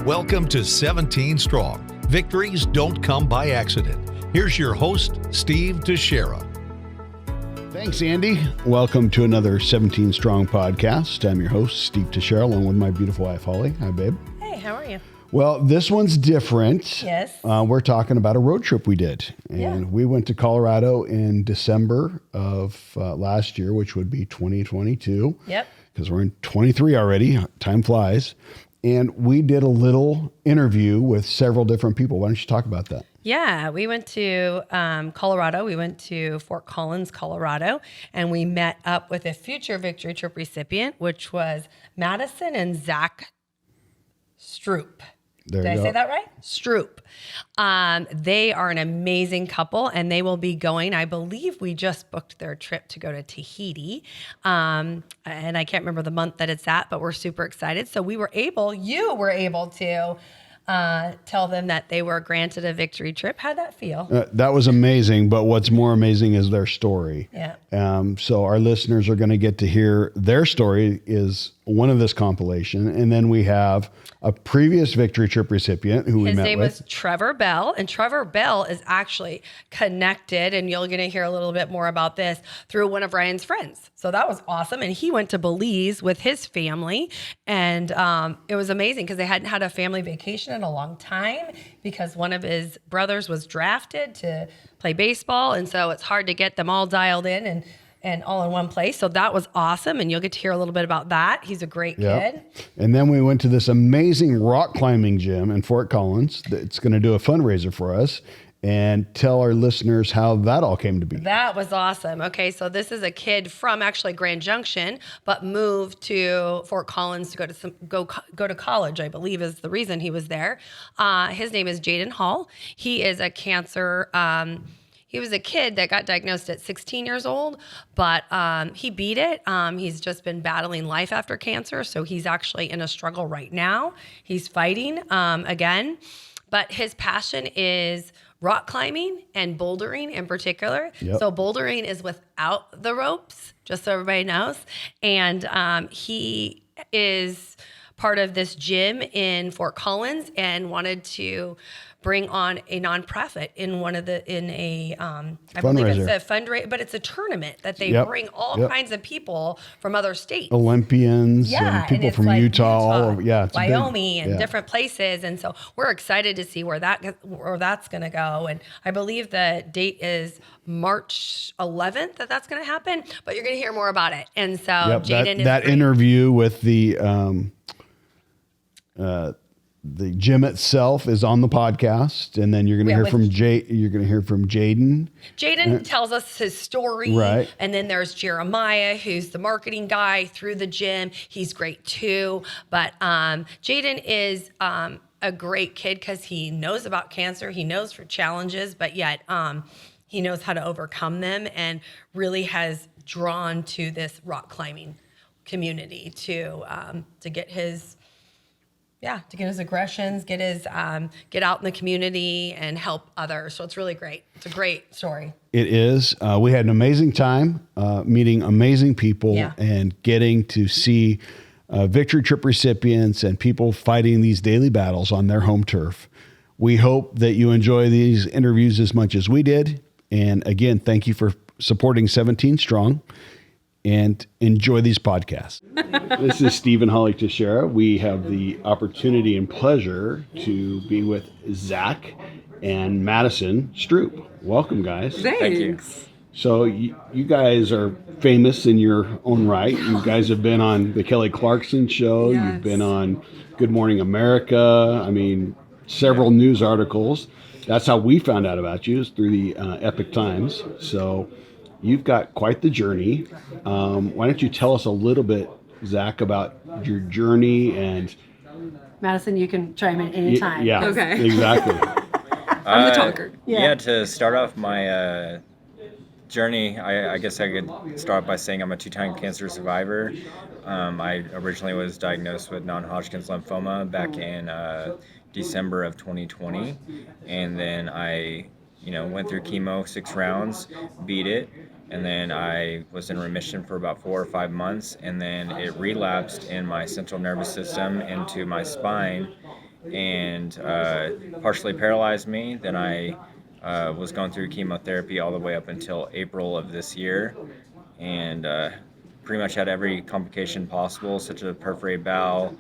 Welcome to 17 Strong. Victories don't come by accident. Here's your host, Steve Teixeira. Thanks, Andy. Welcome to another 17 Strong podcast. I'm your host, Steve Teixeira, along with my beautiful wife, Holly. Hi, babe. Hey, how are you? Well, this one's different. Yes. We're talking about a road trip we did. And we went to Colorado in December of last year, which would be 2022. Yep. Because we're in 23 already. Time flies. And we did a little interview with several different people. Why don't you talk about that? Yeah, we went to Colorado. We went to Fort Collins, Colorado, and we met up with a future Victory Trip recipient, which was Madison and Zach Sroup. Did I say that right? Sroup. They are an amazing couple, and they will be going. I believe we just booked their trip to go to Tahiti, and I can't remember the month that it's at, but we're super excited. So you were able to tell them that they were granted a Victory Trip. How'd that feel? That was amazing, but what's more amazing is their story. Yeah. So our listeners are going to get to hear their story is one of this compilation. And then we have a previous Victory Trip recipient who we met with. His name was Trevor Bell, and Trevor Bell is actually connected, and you're going to hear a little bit more about this, through one of Ryan's friends. So that was awesome. And he went to Belize with his family, and it was amazing because they hadn't had a family vacation in a long time because one of his brothers was drafted to play baseball, and so it's hard to get them all dialed in and all in one place. So that was awesome, and you'll get to hear a little bit about that. He's a great kid. And then we went to this amazing rock climbing gym in Fort Collins that's going to do a fundraiser for us, and tell our listeners how that all came to be. That was awesome. Okay, so this is a kid from actually Grand Junction, but moved to Fort Collins to go to college, I believe is the reason he was there. His name is Jaden Hall. He is a cancer. He was a kid that got diagnosed at 16 years old, but he beat it. He's just been battling life after cancer, so he's actually in a struggle right now. He's fighting again, but his passion is rock climbing and bouldering in particular. Yep. So bouldering is without the ropes, just so everybody knows. And he is part of this gym in Fort Collins and wanted to bring on a nonprofit I believe it's a fundraiser, but it's a tournament that they bring all kinds of people from other states. Olympians and people from like Utah, all over, it's Wyoming and different places. And so we're excited to see where that's going to go. And I believe the date is March 11th that's going to happen, but you're going to hear more about it. And so Jaden is that interview with the gym itself is on the podcast, and then you're going to hear from Jaden. Jaden tells us his story, right? And then there's Jeremiah, who's the marketing guy through the gym. He's great too. But Jaden is a great kid because he knows about cancer. He knows for challenges, but yet he knows how to overcome them, and really has drawn to this rock climbing community to get his. To get his aggressions, get out in the community and help others. So it's really great. It's a great story. It is. We had an amazing time meeting amazing people and getting to see Victory Trip recipients and people fighting these daily battles on their home turf. We hope that you enjoy these interviews as much as we did. And again, thank you for supporting 17 Strong. And enjoy these podcasts. This is Steve and Holly Teixeira. We have the opportunity and pleasure to be with Zach and Madison Sroup. Welcome, guys. Thank you. So you guys are famous in your own right. You guys have been on the Kelly Clarkson show. Yes. You've been on Good Morning America. I mean, several news articles. That's how we found out about you, is through the Epic Times. So you've got quite the journey. Why don't you tell us a little bit, Zach, about your journey? And Madison, you can chime in anytime. Yeah, okay. Exactly. I'm the talker. Yeah, to start off my journey, I guess I could start by saying I'm a 2-time cancer survivor. I originally was diagnosed with non-Hodgkin's lymphoma back in December of 2020, and then I went through chemo 6 rounds, beat it, and then I was in remission for about 4 or 5 months, and then it relapsed in my central nervous system into my spine, and partially paralyzed me. Then I was going through chemotherapy all the way up until April of this year, and pretty much had every complication possible, such as perforated bowel,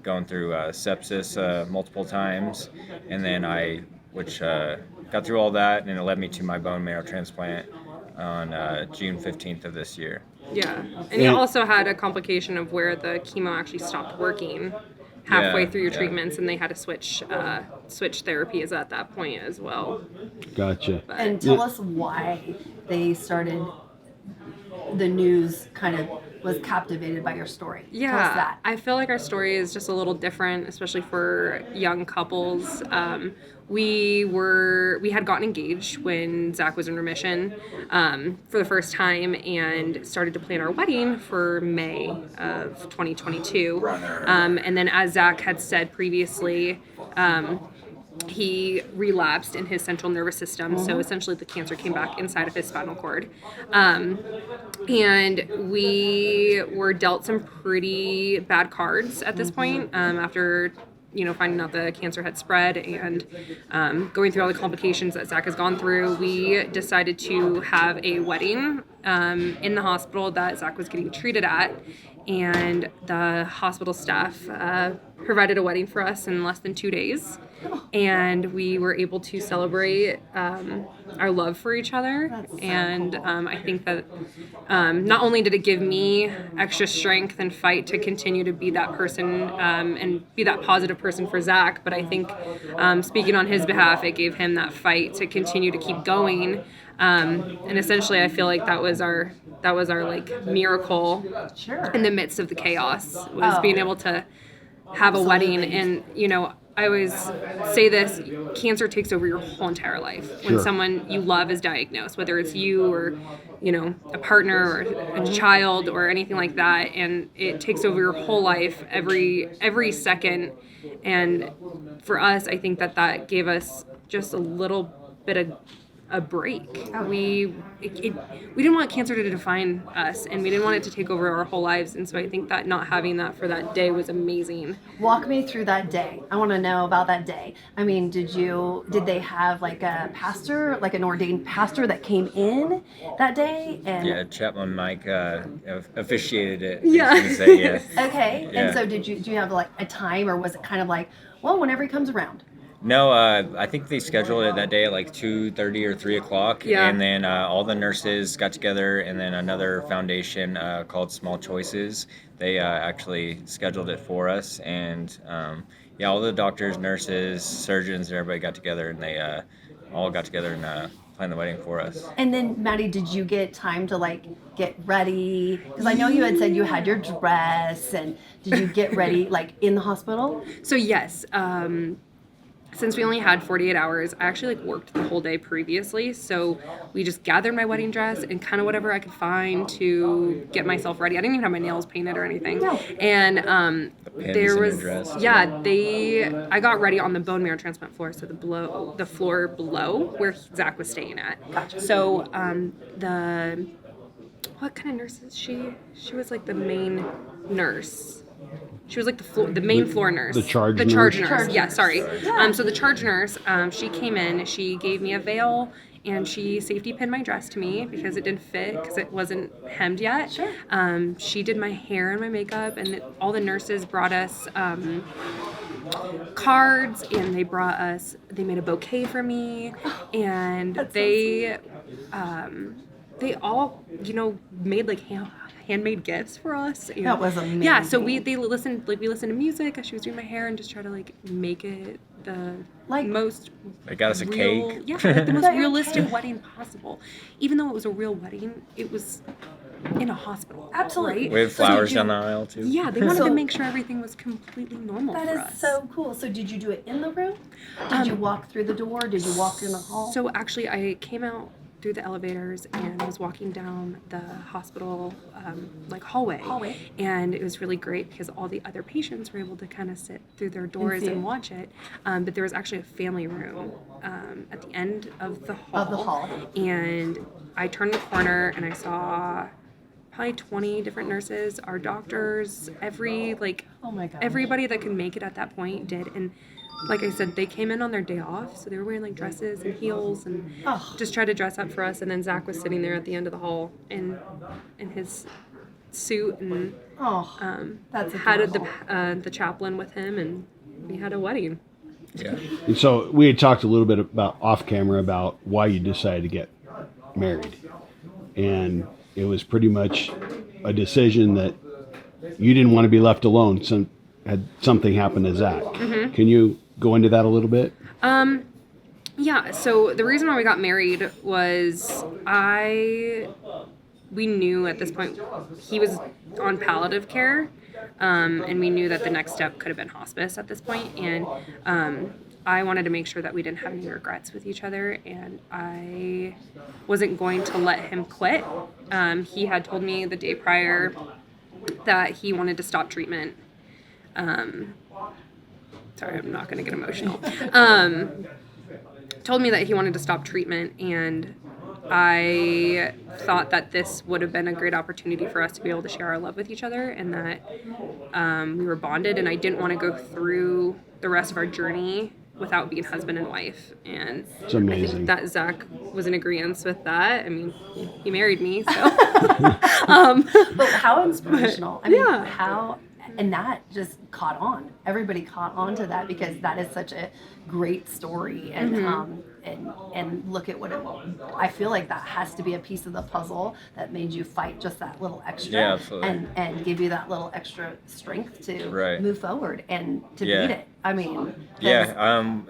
going through sepsis multiple times, and then which got through all that, and it led me to my bone marrow transplant on June 15th of this year. Yeah. And you also had a complication of where the chemo actually stopped working halfway through your treatments, and they had to switch therapies at that point as well. Gotcha. And tell us why they started, the news kind of was captivated by your story. Yeah, Tell us that. I feel like our story is just a little different, especially for young couples. We had gotten engaged when Zach was in remission for the first time, and started to plan our wedding for May of 2022. And then, as Zach had said previously, he relapsed in his central nervous system. So essentially the cancer came back inside of his spinal cord. And we were dealt some pretty bad cards at this point, after finding out the cancer had spread, and going through all the complications that Zach has gone through. We decided to have a wedding in the hospital that Zach was getting treated at, and the hospital staff provided a wedding for us in less than 2 days. And we were able to celebrate our love for each other. And I think that not only did it give me extra strength and fight to continue to be that person and be that positive person for Zach, but I think speaking on his behalf, it gave him that fight to continue to keep going. And essentially, I feel like that was our like miracle in the midst of the chaos, was being able to have a wedding. And I always say this: cancer takes over your whole entire life. When someone you love is diagnosed, whether it's you or a partner or a child or anything like that, and it takes over your whole life every second. And for us, I think that gave us just a little bit of a break. We didn't want cancer to define us, and we didn't want it to take over our whole lives. And so I think that not having that for that day was amazing. Walk me through that day. I want to know about that day. I mean, did they have like a pastor, like an ordained pastor that came in that day? And Yeah, Chapman Mike officiated it. Yeah. I was gonna say, yeah. okay. Yeah. And so do you have like a time, or was it kind of like, well, whenever he comes around? No, I think they scheduled it that day at like 2:30 or 3 o'clock. Yeah. And then all the nurses got together, and then another foundation called Small Choices. They actually scheduled it for us. And all the doctors, nurses, surgeons, and everybody got together, and they all got together and planned the wedding for us. And then, Maddie, did you get time to like get ready? Because I know you had said you had your dress, and did you get ready like in the hospital? So yes, since we only had 48 hours, I actually worked the whole day previously. So we just gathered my wedding dress and kind of whatever I could find to get myself ready. I didn't even have my nails painted or anything. No. And there was, I got ready on the bone marrow transplant floor. So the floor below where Zach was staying at. Gotcha. So what kind of nurse is she? She was like the main nurse. She was like the main floor nurse. The charge nurse. Charge nurse. Yeah, sorry. So the charge nurse, she came in, she gave me a veil, and she safety pinned my dress to me because it didn't fit, because it wasn't hemmed yet. Sure. She did my hair and my makeup, and all the nurses brought us cards, and they made a bouquet for me, and they all, made like handmade gifts for us. And That was amazing. Yeah, so we listened to music as she was doing my hair, and just try to like make it the most. They got us a cake. Yeah, like the most realistic wedding possible. Even though it was a real wedding, it was in a hospital. Absolutely. Right? We had flowers down the aisle too. Yeah, they wanted to make sure everything was completely normal That for is us. so cool. So did you do it in the room? Did you walk through the door? Did you walk in the hall? So actually, I came out through the elevators and was walking down the hospital hallway. And it was really great because all the other patients were able to kind of sit through their doors and watch it. But there was actually a family room at the end of the hall. And I turned the corner and I saw probably 20 different nurses, our doctors, everybody that could make it at that point did. And like I said, they came in on their day off, so they were wearing like dresses and heels and just tried to dress up for us. And then Zach was sitting there at the end of the hall in his suit and had the chaplain with him, and we had a wedding. Yeah. And so we had talked a little bit about off camera about why you decided to get married, and it was pretty much a decision that you didn't want to be left alone. Had something happened to Zach. Mm-hmm. Can you go into that a little bit? Yeah, so the reason why we got married was we knew at this point he was on palliative care, and we knew that the next step could have been hospice at this point, and I wanted to make sure that we didn't have any regrets with each other, and I wasn't going to let him quit. He had told me the day prior that he wanted to stop treatment. Sorry, I'm not going to get emotional. Told me that he wanted to stop treatment, and I thought that this would have been a great opportunity for us to be able to share our love with each other, and that we were bonded, and I didn't want to go through the rest of our journey without being husband and wife. And it's amazing. I think that Zach was in agreement with that. I mean, he married me, so. But how inspirational. I mean, and that just caught on. Everybody caught on to that because that is such a great story. And and look at what it was. I feel like that has to be a piece of the puzzle that made you fight just that little extra. Yeah, absolutely. And give you that little extra strength to Right. move forward and to beat it. I mean,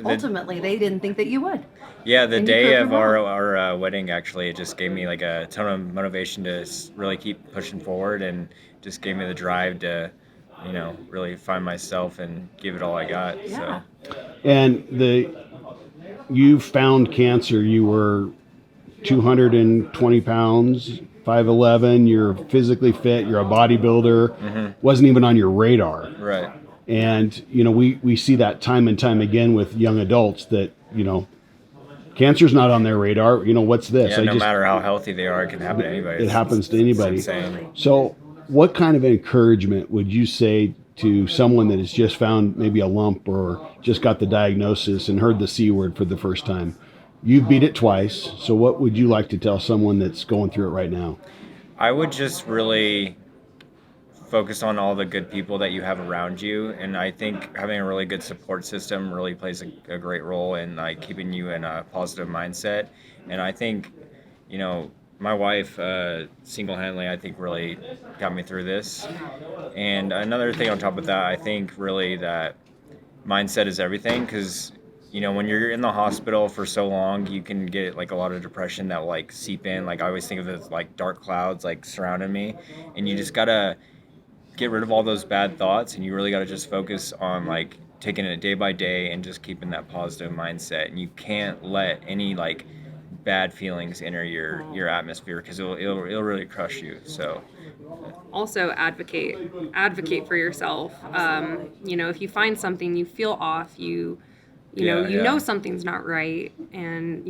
ultimately they didn't think that you would. Yeah, the day of our wedding, actually, it just gave me like a ton of motivation to really keep pushing forward, and just gave me the drive to, really find myself and give it all I got. Yeah. So. And you found cancer. You were 220 pounds, 5'11". You're physically fit. You're a bodybuilder. Mm-hmm. Wasn't even on your radar. Right. And we see that time and time again with young adults that cancer's not on their radar. What's this? Yeah, no matter how healthy they are, it can happen to anybody. It happens to anybody. It's insane. So what kind of encouragement would you say to someone that has just found maybe a lump or just got the diagnosis and heard the C word for the first time? You've beat it twice. So what would you like to tell someone that's going through it right now? I would just really focus on all the good people that you have around you. And I think having a really good support system really plays a great role in keeping you in a positive mindset. And I think, my wife single-handedly, I think, really got me through this. And another thing on top of that, I think really that mindset is everything, because, when you're in the hospital for so long, you can get a lot of depression that will seep in. I always think of it as dark clouds surrounding me, and you just gotta get rid of all those bad thoughts, and you really gotta just focus on taking it day by day and just keeping that positive mindset. And you can't let any bad feelings enter your atmosphere, because it'll really crush you. So also advocate for yourself. If you find something you feel off, you know something's not right, and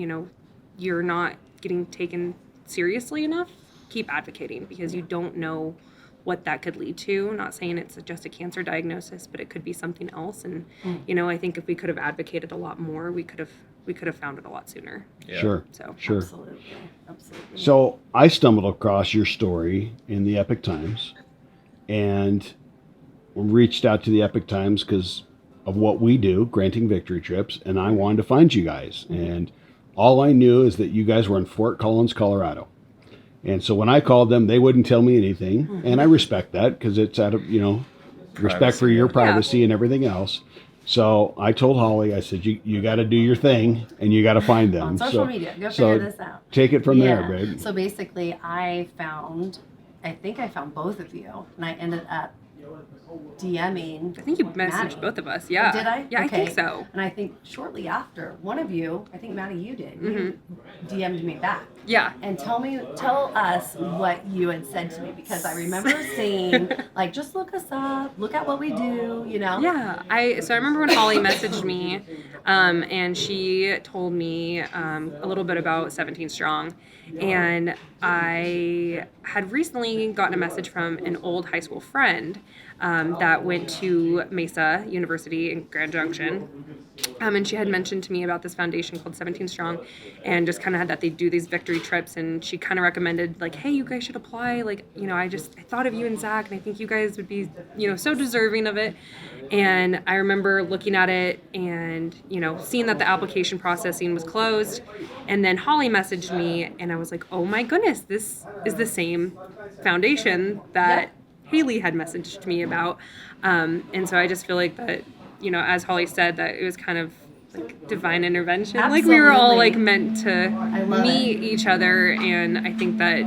you're not getting taken seriously enough, keep advocating, because you don't know what that could lead to. Not saying it's just a cancer diagnosis, but it could be something else. And I think if we could have advocated a lot more, we could have found it a lot sooner. Yeah. Sure. Absolutely. So I stumbled across your story in the Epic Times, and reached out to the Epic Times because of what we do, granting victory trips, and I wanted to find you guys. And all I knew is that you guys were in Fort Collins, Colorado. And so when I called them, they wouldn't tell me anything, and I respect that because it's out of respect for your privacy and everything else. So I told Holly, I said, you got to do your thing, and you got to find them on social media. Go figure this out. Take it from there, babe. So basically, I think I found both of you, and I ended up DMing. I think you messaged Maddie. both of us. Yeah. Did I? Yeah, Okay. I think so. And I think shortly after, one of you, I think Maddie, you did. You DM'd me back. Yeah. And tell us what you had said to me, because I remember saying, like, just look us up, look at what we do, you know? Yeah, I remember when Holly messaged me, and she told me a little bit about 17 Strong, and I had recently gotten a message from an old high school friend that went to Mesa University in Grand Junction. And she had mentioned to me about this foundation called 17 Strong, and just kind of had that they do these victory trips, and she kind of recommended, like, hey, you guys should apply. Like, you know, I thought of you and Zach, and I think you guys would be, you know, so deserving of it. And I remember looking at it and, you know, seeing that the application processing was closed. And then Holly messaged me, and I was like, oh my goodness, this is the same foundation that Haley had messaged me about. And so I just feel like that, you know, as Holly said, that it was kind of like divine intervention. Absolutely. Like we were all like meant to love meet each other, and I think that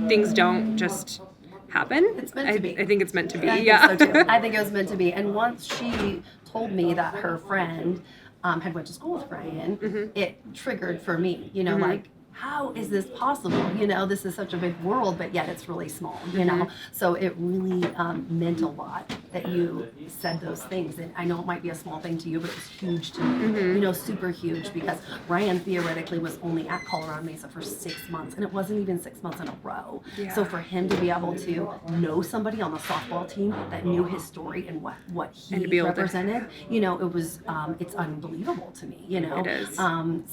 things don't just happen. It's meant to be. I think it's meant to be. I think so too. I think it was meant to be. And once she told me that her friend had went to school with Brian, it triggered for me, you know, like, how is this possible? You know, this is such a big world, but yet it's really small, you know? So it really meant a lot that you said those things. And I know it might be a small thing to you, but it was huge to me, you know, super huge, because Ryan theoretically was only at Colorado Mesa for 6 months, and it wasn't even 6 months in a row. Yeah. So for him to be able to know somebody on the softball team that knew his story and what And to be he able to- represented, you know, it was, it's unbelievable to me, you know? It is.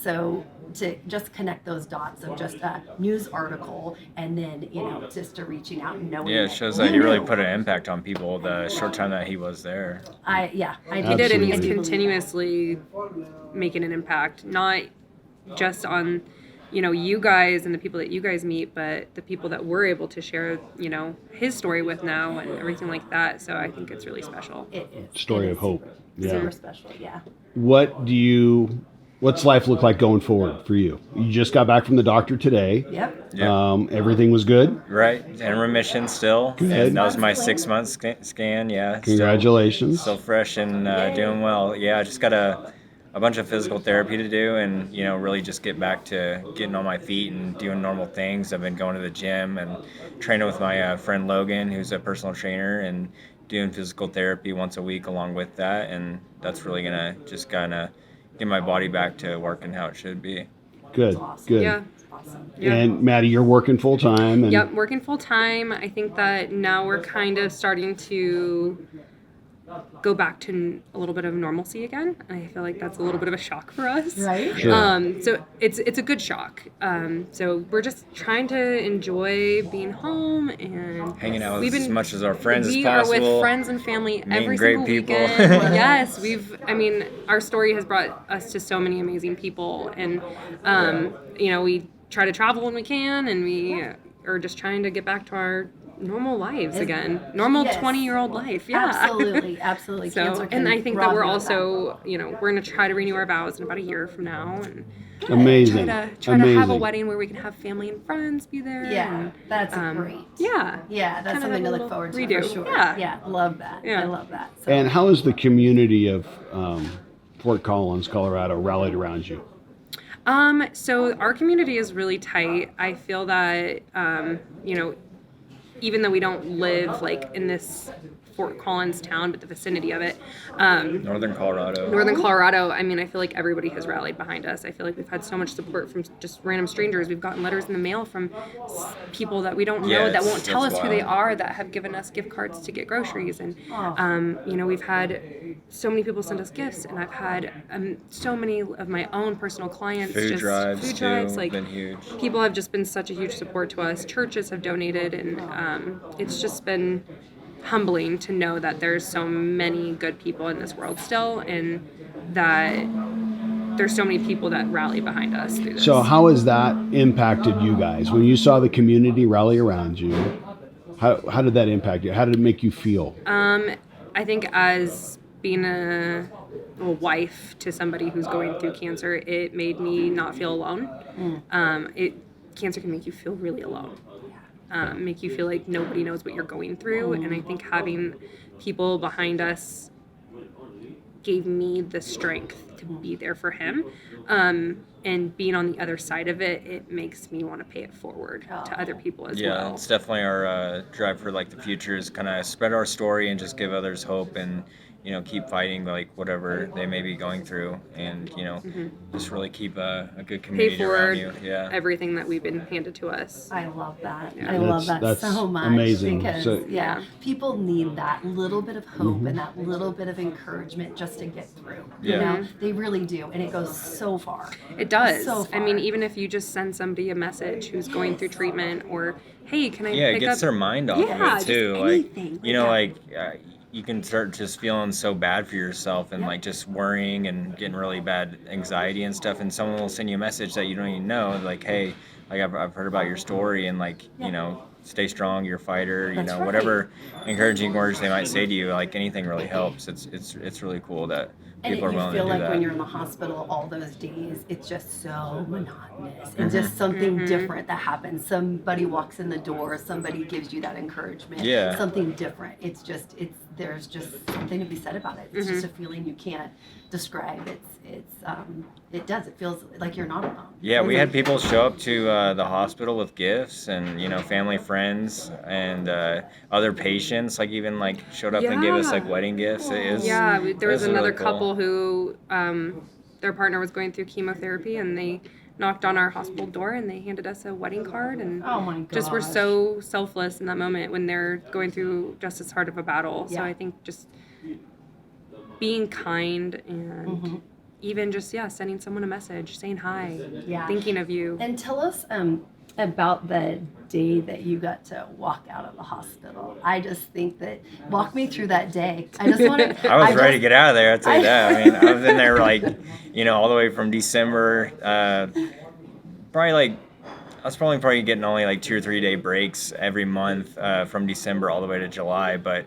So to just connect those dots of just a news article and then, you know, just to reaching out and knowing. Yeah, it that shows that he you really knew. put an impact on people the short time that he was there. I He do. did, and Absolutely. he's I do believe continuously making an impact, not just on, you know, you guys and the people that you guys meet, but the people that we're able to share, you know, his story with now and everything like that. So I think it's really special. It is. Story It of is hope. Super, Yeah. super special. Yeah. What's life look like going forward for you? You just got back from the doctor today. Yep. Yeah. Everything was good. Right, in remission still. Good. That was my Months 6 month scan. Yeah. Congratulations. Still fresh and doing well. Yeah, I just got a bunch of physical therapy to do, and you know, really just get back to getting on my feet and doing normal things. I've been going to the gym and training with my friend Logan, who's a personal trainer, and doing physical therapy once a week along with that, and that's really gonna just kind of get my body back to working how it should be. Good. Awesome. Good. Yeah. It's awesome. Yeah. And Maddie, you're working full time. And Yep, working full time. I think that now we're kind of starting to go back to a little bit of normalcy again. I feel like that's a little bit of a shock for us. Right? Sure. So it's a good shock. So we're just trying to enjoy being home and Hanging out We've as been- much as our friends as we are possible. with friends and family every great single people. weekend. Yes, our story has brought us to so many amazing people, and you know, we try to travel when we can, and we are just trying to get back to our normal lives again. Normal Yes. 20-year-old life. Yeah. Absolutely. Absolutely. So, Cancer and can I think that rob we're you of also, you know, we're going to try to renew our vows in about a year from now, and Amazing. try to have a wedding where we can have family and friends be there. Yeah, and, that's great. Yeah. Yeah, that's Kinda something have to a look forward to redo. for sure. Yeah. Love that. Yeah. I love that. So, And how has the community of Fort Collins, Colorado, rallied around you? So our community is really tight. I feel that, you know, even though we don't live like in this Fort Collins town, but the vicinity of it, Northern Colorado. Northern Colorado, I mean, I feel like everybody has rallied behind us. I feel like we've had so much support from just random strangers. We've gotten letters in the mail from people that we don't know, Yeah, that won't tell us that's who they wild. are, that have given us gift cards to get groceries. And, Oh. you know, we've had so many people send us gifts, and I've had so many of my own personal clients. Food just drives food too, drives, like, been huge. people have just been such a huge support to us. Churches have donated, and it's just been humbling to know that there's so many good people in this world still, and that there's so many people that rally behind us through this. So how has that impacted you guys? When you saw the community rally around you, how did that impact you? How did it make you feel? I think as being a wife to somebody who's going through cancer, it made me not feel alone. Cancer can make you feel really alone. make you feel like nobody knows what you're going through. And I think having people behind us gave me the strength to be there for him. And being on the other side of it, it makes me want to pay it forward to other people as well. Yeah, it's definitely our drive for like the future is kind of spread our story and just give others hope and, keep fighting like whatever they may be going through and, just really keep a good Pay community around forward you. Yeah. everything that we've been handed to us. I love that. Yeah. I love that That's so much. amazing. Because, So- people need that little bit of hope and that little bit of encouragement just to get through. You Yeah. know, they really do. And it goes so far. It does. So I mean, far. even if you just send somebody a message who's going through treatment or, hey, can I Yeah, it pick gets up? their mind off Yeah, of it too. just Like, anything. you can start just feeling so bad for yourself and like just worrying and getting really bad anxiety and stuff. And someone will send you a message that you don't even know, like, hey, like I've heard about your story and like, stay strong, you're a fighter, That's right. whatever encouraging words they might say to you, like anything really helps. It's really cool that And people are you willing feel to do like that. when you're in the hospital all those days, it's just so monotonous and just something different that happens. Somebody walks in the door, somebody gives you that encouragement. Yeah. Something different. There's just something to be said about it. It's just a feeling you can't describe. It feels like you're not alone. Yeah, we had people show up to the hospital with gifts and, family, friends, and other patients, like even like showed up and gave us like wedding gifts. There There was another really cool. couple who their partner was going through chemotherapy and they knocked on our hospital door and they handed us a wedding card and Oh my gosh. just were so selfless in that moment when they're going through just as hard of a battle. So Yeah. I think just being kind and even just sending someone a message, saying hi, Yeah. thinking of you. And tell us about the day that you got to walk out of the hospital. I just think walk me through that day. I just want to. I was ready to get out of there, I'll tell you that. I mean, I was in there like, all the way from December, I was probably getting only like 2 or 3 day breaks every month from December all the way to July. But,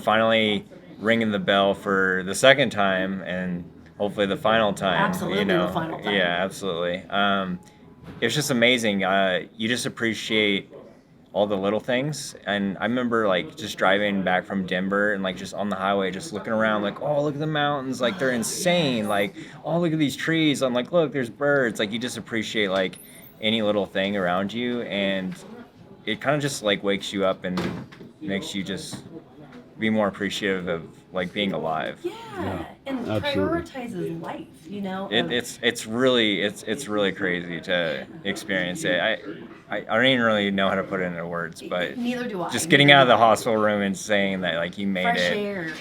finally ringing the bell for the second time and hopefully the final time. Absolutely the final time. Yeah, absolutely. It was just amazing. You just appreciate all the little things. And I remember like just driving back from Denver and like just on the highway, just looking around like, oh, look at the mountains. Like they're insane. Like, oh, look at these trees. I'm like, look, there's birds. Like you just appreciate like any little thing around you. And it kind of just like wakes you up and makes you just be more appreciative of like being alive. Yeah, and absolutely. prioritizes life. It's really crazy to experience it. I don't even really know how to put it into words, but Neither do I. just getting out of the hospital room and saying that like you made fresh it. air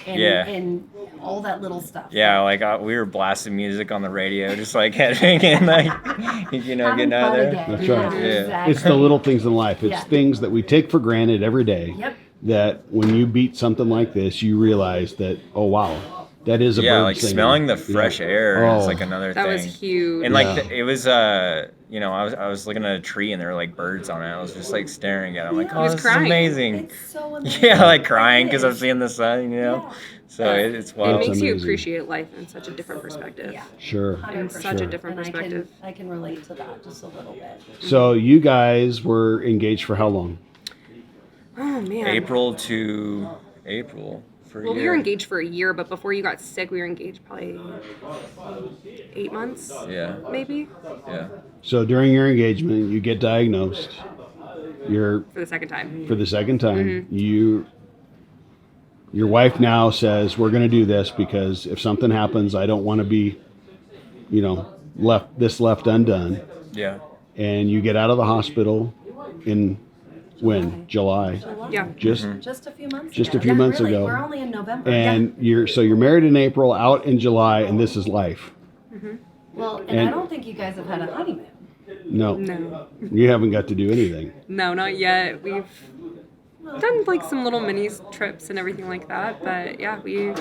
and all that little stuff. Yeah, like we were blasting music on the radio, just like heading and like getting out of there. That's right. Yeah, Yeah. exactly. It's the little things in life. It's Yeah. things that we take for granted every day. Yep. That when you beat something like this, you realize that, oh wow, that is a bird Like singing. smelling the fresh air is Oh. like another That thing. was huge. And like it was I was looking at a tree and there were like birds on it. I was just like staring at it. I'm like, Yeah. oh, was this is crying. amazing. It's so amazing. Yeah, like crying It because I'm is. seeing the sun, Yeah. So it's It wild. makes you amazing. appreciate life in such a different perspective. Yeah. Sure. In such a Sure. different And perspective. I can relate to that just a little bit. So you guys were engaged for how long? Oh man. April to April for a Well, year. we were engaged for a year, but before you got sick, we were engaged probably 8 months, Yeah, maybe, yeah. So during your engagement, you get diagnosed. You're for the second time. for the second time. Your wife now says, we're going to do this because if something happens, I don't want to be, left undone. Yeah. And you get out of the hospital in when? July. Yeah. Just Just a few months Just ago. a few Yeah, months really. ago. We're only in November. and you're married in April, out in July, and this is life. Well, and and- I don't think you guys have had a honeymoon. No, No. you haven't got to do anything. No, not yet. We've done like some little mini trips and everything like that, but yeah, we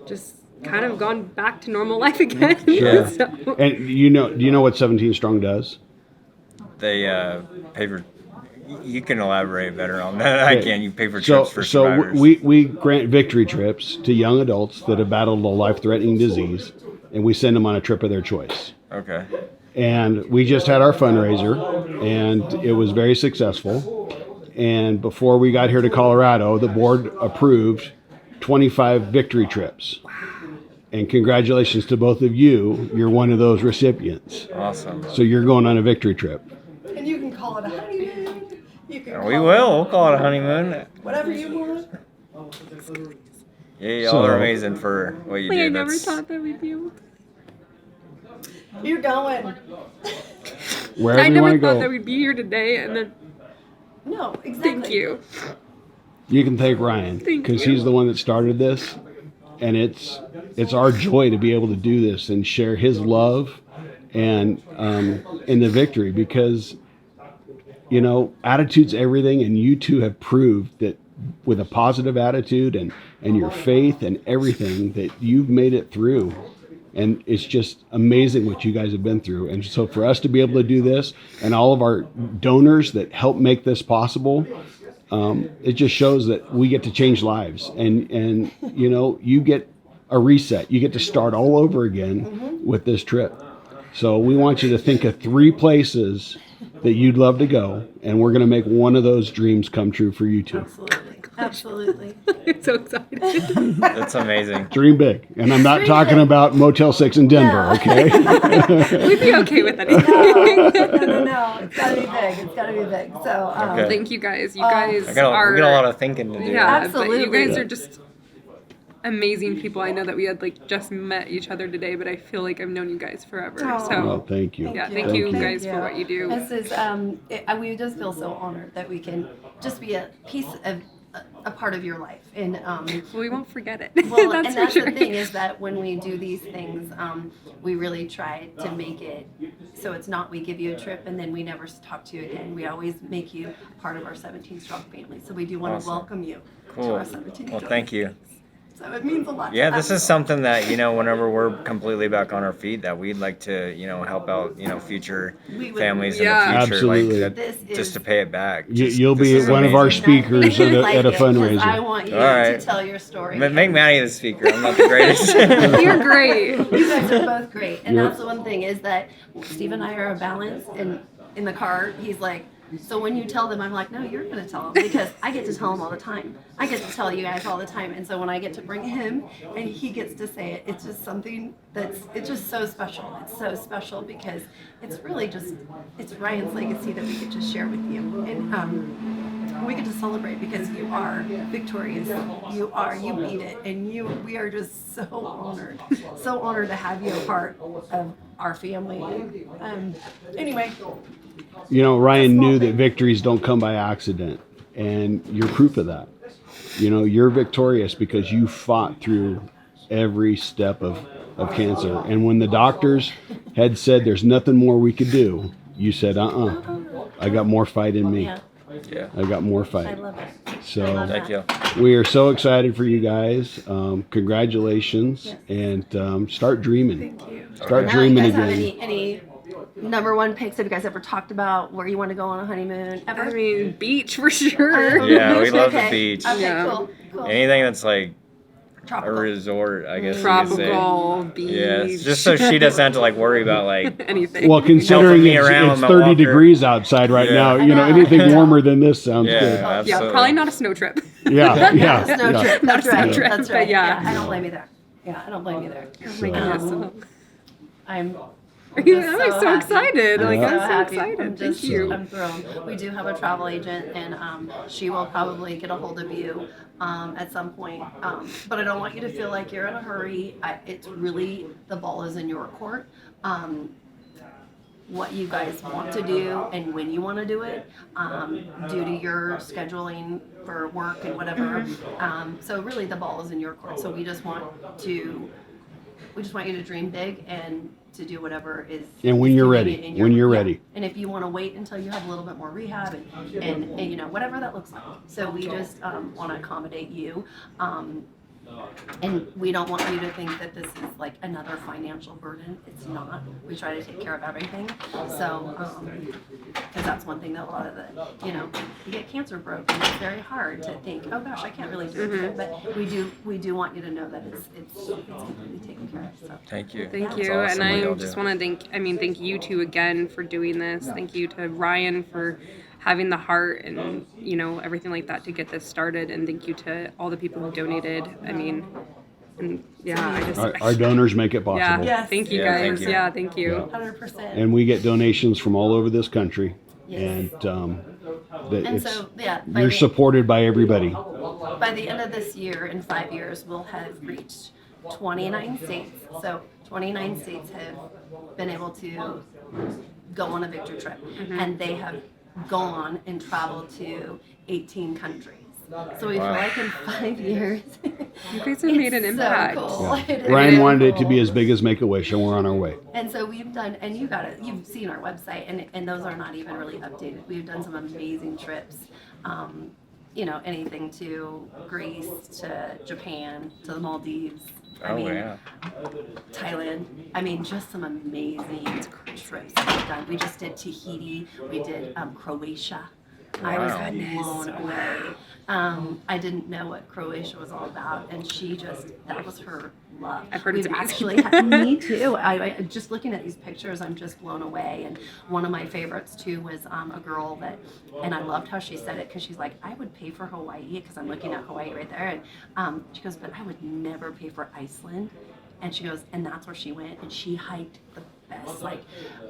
just kind of gone back to normal life again. Sure. So- And do you know what 17 Strong does? They pay for. You can elaborate better on that. I Okay. can. You pay for So, trips for survivors. we grant victory trips to young adults that have battled a life-threatening disease, and we send them on a trip of their choice. Okay. And we just had our fundraiser, and it was very successful. And before we got here to Colorado, the board approved 25 victory trips. And congratulations to both of you. You're one of those recipients. Awesome. So you're going on a victory trip. And you can call it a honeymoon. You can We'll call it a honeymoon. whatever you want. Yeah, y'all are amazing for what you do. I never thought that we'd be able to. You're going. Wherever I you never want to thought go. that we'd be here today, and then No, exactly. thank you. You can thank Ryan because he's the one that started this, and it's our joy to be able to do this and share his love and in the victory, because attitude's everything, and you two have proved that with a positive attitude and your faith and everything that you've made it through. And it's just amazing what you guys have been through. And so for us to be able to do this, and all of our donors that help make this possible, it just shows that we get to change lives. And you get a reset. You get to start all over again with this trip. So we want you to think of 3 places that you'd love to go, and we're going to make one of those dreams come true for you too. Absolutely. I'm so excited. That's amazing. Dream big. And I'm not talking about Motel 6 in Denver, okay? We'd be okay with anything. No. It's got to be big. It's got to be big. So Okay. Thank you guys. You guys We got a lot of thinking to do. Yeah, Absolutely. but you guys are just amazing people. I know that we had just met each other today, but I feel like I've known you guys forever. Oh. So Well, thank you. yeah, thank you Thank guys you. for what you do. This is we just feel so honored that we can just be a piece of a part of your life. And We won't forget it. well, that's and that's for sure. the thing is that when we do these things, we really try to make it so it's not we give you a trip and then we never talk to you again. We always make you part of our 17 Strong family. So we do want to Awesome. welcome you to Cool. our 17 Well, Strong. thank you. So it means a lot. Yeah, to this us. is something that, whenever we're completely back on our feet, that we'd like to, help out, future We would- families Yeah. in the future. Absolutely. This is- Just to pay it back. You'll This be is one of our amazing. speakers at Like a it, 'cause fundraiser. I want you All right. to tell your story. Make Maddie the speaker. I'm not the greatest. You're great. You guys are both great. And You're- that's the one thing is that Steve and I are a balance. And in the car, he's like, so when you tell them, I'm like, no, you're going to tell them because I get to tell them all the time. I get to tell you guys all the time. And so when I get to bring him and he gets to say it, it's just something it's just so special. It's so special because it's really it's Ryan's legacy that we get to share with you. And we get to celebrate because you are victorious. You beat it. And we are just so honored to have you a part of our family. Anyway. Ryan knew that victories don't come by accident, and you're proof of that. You're victorious because you fought through every step of cancer. And when the doctors had said there's nothing more we could do, you said, I got more fight in me. Yeah. I got more fight. I love it. So Thank you. we are so excited for you guys. Congratulations, and start dreaming. Thank you. Start Now, dreaming you guys again. have any number one picks? Have you guys ever talked about where you want to go on a honeymoon? Ever? I mean, beach for sure. Yeah, we love the Okay. beach. Okay, Yeah. cool. Anything that's like a Tropical. resort, I guess you could say. Tropical beach. Yeah, just so she doesn't have to worry about anything. Well, considering me around it's with my 30 walker. degrees outside right Yeah. now, anything warmer than this sounds Yeah, good. absolutely. yeah, probably not a snow trip. Yeah, yeah. Snow yeah. trip. That's Not a right. snow trip, That's but right. yeah. I don't blame you there. Yeah, I don't blame you there. Oh my goodness. I'm I'm just so happy. excited. I'm I'm so happy. excited. I'm Thank just, you. I'm thrilled. We do have a travel agent, and she will probably get a hold of you at some point. But I don't want you to feel like you're in a hurry. It's really, the ball is in your court. What you guys want to do and when you want to do it, due to your scheduling for work and whatever. So really, the ball is in your court. So we just want you to dream big and to do whatever is. And when you're convenient ready, in your- when you're yeah. ready. And if you want to wait until you have a little bit more rehab and whatever that looks like. So we just want to accommodate you. And we don't want you to think that this is like another financial burden. It's not. We try to take care of everything. So, because that's one thing that a lot of you get cancer broke, and it's very hard to think, oh gosh, I can't really do it. But we do want you to know that it's completely taken care of. So. Thank you. Thank That's you. awesome And what I y'all just do. want to thank you two again for doing this. Thank you to Ryan for having the heart and, everything like that to get this started. And thank you to all the people who donated. I mean, and our donors make it possible. Yeah, Yes. thank you Yeah, guys. thank you. Yeah, thank you. 100%. And we get donations from all over this country. Yes. And You're supported by everybody. By the end of this year, in 5 years, we'll have reached 29 states. So 29 states have been able to go on a victory trip, and they have gone and traveled to 18 countries. So we feel like in 5 years, You guys have made an impact. So cool. Yeah. Ryan wanted it to be as big as Make-A-Wish, and we're on our way. And so we've done, and you've seen our website, and those are not even really updated. We've done some amazing trips. Anything to Greece, to Japan, to the Maldives. Thailand. I mean, just some amazing trips that we've done. We just did Tahiti. We did Croatia. I was blown away. I didn't know what Croatia was all about, and that was her love. I've heard it's amazing. Actually had, me too. I just looking at these pictures, I'm just blown away. And one of my favorites too was a girl and I loved how she said it, because she's like, I would pay for Hawaii, because I'm looking at Hawaii right there, and she goes, but I would never pay for Iceland. And she goes, and that's where she went, and she hiked the best, like,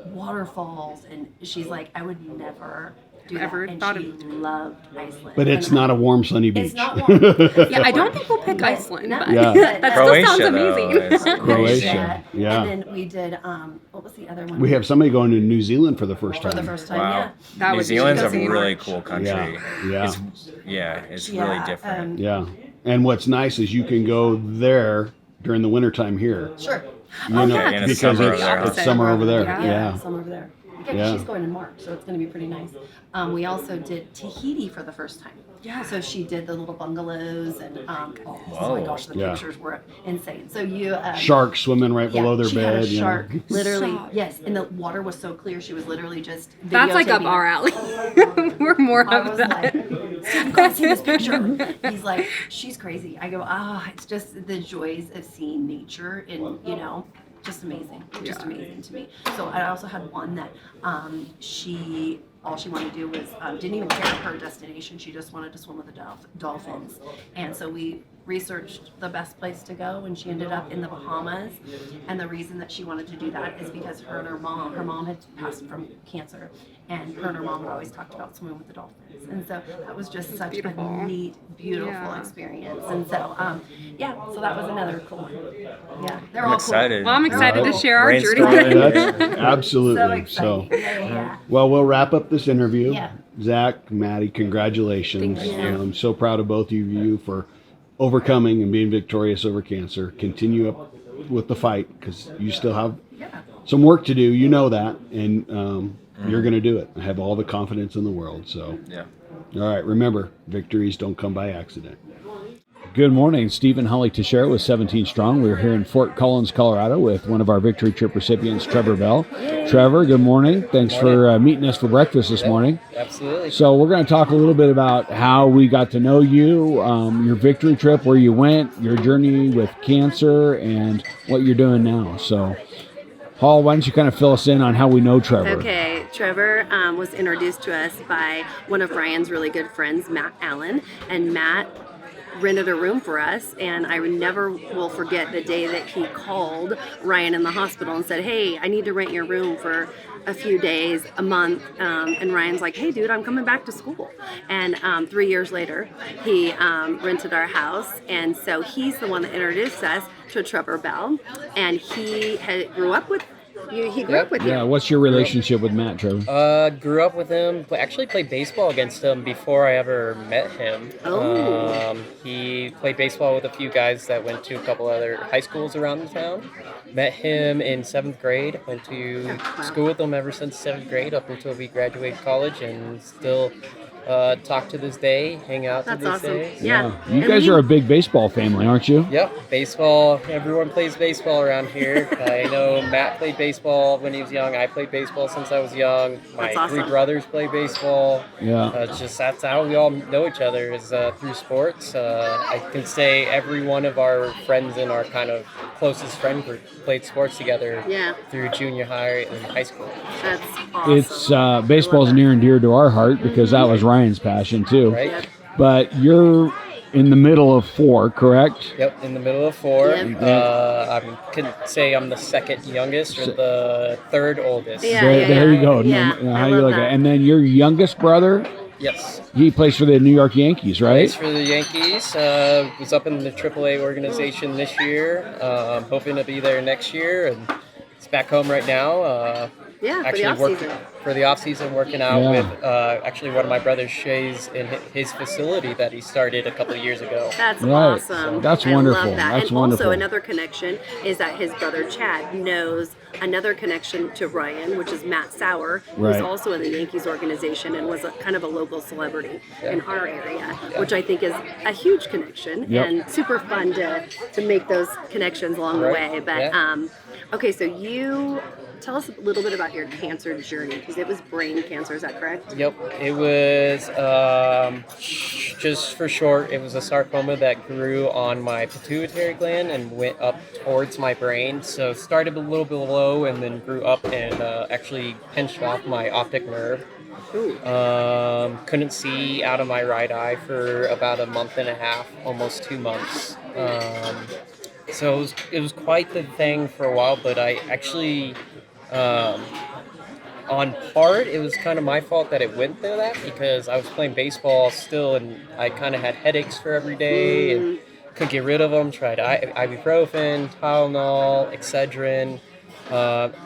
waterfalls, and she's like, I would never do Ever that. And thought she of- loved Iceland. But it's not a warm, sunny beach. It's not warm. Yeah, I don't think we'll pick Iceland, No. but Yeah. that still Croatia, sounds though, amazing. is Croatia, yeah. And then we did, what was the other one? We have somebody going to New Zealand for the first time. For the first time, Wow. yeah. That New would be Zealand's a amazing. really cool country. Yeah. It's really different. Yeah. And what's nice is you can go there during the wintertime here. Sure. yeah, and it's because summer over there, huh? it's summer over there. Yeah. Yeah. Summer over there. Yeah, Yeah. she's going in March, so it's going to be pretty nice. We also did Tahiti for the first time. Yeah. So she did the little bungalows, and oh my Whoa. gosh, the Yeah. pictures were insane. So you Sharks swimming right below their she bed. had a you know. shark, literally. Stop. Yes, and the water was so clear. She was literally just. That's like up videotaping our it. alley. We're more I of was that. like, Steve, you gotta see this picture. He's like, she's crazy. I go, it's just the joys of seeing nature, and just amazing, just amazing to me. So I also had one that all she wanted to do was didn't even care her destination. She just wanted to swim with the dolphins, and so we researched the best place to go, and she ended up in the Bahamas. And the reason that she wanted to do that is because her mom had passed from cancer, and her mom had always talked about swimming with the dolphins. And so that was just such Beautiful. a neat, beautiful Yeah. experience. And so, so that was another cool one. Yeah, they're I'm all excited. Well, I'm excited to share our journey. Brainstorming. That's absolutely. Cool. So exciting. So, Yeah. well, we'll wrap up this interview. Yeah. Zach, Maddie, congratulations. Thank you. I'm so proud of both of you for overcoming and being victorious over cancer. Continue up with the fight, because you still have some work to do. You know that, and you're going to do it. I have all the confidence in the world. So, Yeah. all right. Remember, victories don't come by accident. Good morning. Stephen Holly Teixeira with 17 Strong. We're here in Fort Collins, Colorado with one of our victory trip recipients, Trevor Bell. Trevor, good morning. Thanks for meeting us for breakfast this morning. Absolutely. So we're going to talk a little bit about how we got to know you, your victory trip, where you went, your journey with cancer, and what you're doing now. So, Paul, why don't you kind of fill us in on how we know Trevor? Okay, Trevor was introduced to us by one of Ryan's really good friends, Matt Allen, and Matt rented a room for us, and I never will forget the day that he called Ryan in the hospital and said, hey, I need to rent your room for a few days, a month, and Ryan's like, hey dude, I'm coming back to school. And 3 years later, he rented our house, and so he's the one that introduced us to Trevor Bell, and he grew up with you. He grew up with you. Yeah, what's your relationship with Matt, Trevor? Grew up with him, but actually played baseball against him before I ever met him. Oh. He played baseball with a few guys that went to a couple other high schools around the town. Met him in 7th grade, went to school with him ever since 7th grade up until we graduated college, and still talk to this day, hang out to That's this awesome. day. Yeah. You And guys are a big baseball family, aren't you? Yep, baseball. Everyone plays baseball around here. I know Matt played baseball when he was young. I played baseball since I was young. My That's three awesome. brothers play baseball. Yeah. It's just that's how we all know each other is through sports. I can say every one of our friends in our kind of closest friend group played sports together through junior high and high school. That's awesome. It's baseball's near and dear to our heart because that was Ryan's passion too. Right? Yep. But you're in the middle of 4, correct? Yep, in the middle of 4. Yep. I can say I'm the second youngest or the third oldest. Yeah. There you go. Yeah, How I you love look at that. it. And then your youngest brother, Yes. he plays for the New York Yankees, right? Plays for the Yankees. Was up in the AAA organization this year. Hoping to be there next year, and it's back home right now. Yeah, for the actually off working season. for the off season, working out Yeah. with actually one of my brothers, Shay's, in his facility that he started a couple of years ago. That's Right. awesome. That's I wonderful. love that. That's and wonderful. also another connection is that his brother Chad knows another connection to Ryan, which is Matt Sauer, who's Right. also in the Yankees organization and was kind of a local celebrity in our area, which I think is a huge connection Yep. and super fun to make those connections along the way. But okay, so you tell us a little bit about your cancer journey because it was brain cancer. Is that correct? Yep, it was just for short. It was a sarcoma that grew on my pituitary gland and went up towards my brain. So started a little below and then grew up and actually pinched off my optic nerve. Couldn't see out of my right eye for about a month and a half, almost 2 months. So it was quite the thing for a while, but I actually. On part, it was kind of my fault that it went through that because I was playing baseball still and I kind of had headaches for every day and couldn't get rid of them. Tried ibuprofen, Tylenol, Excedrin,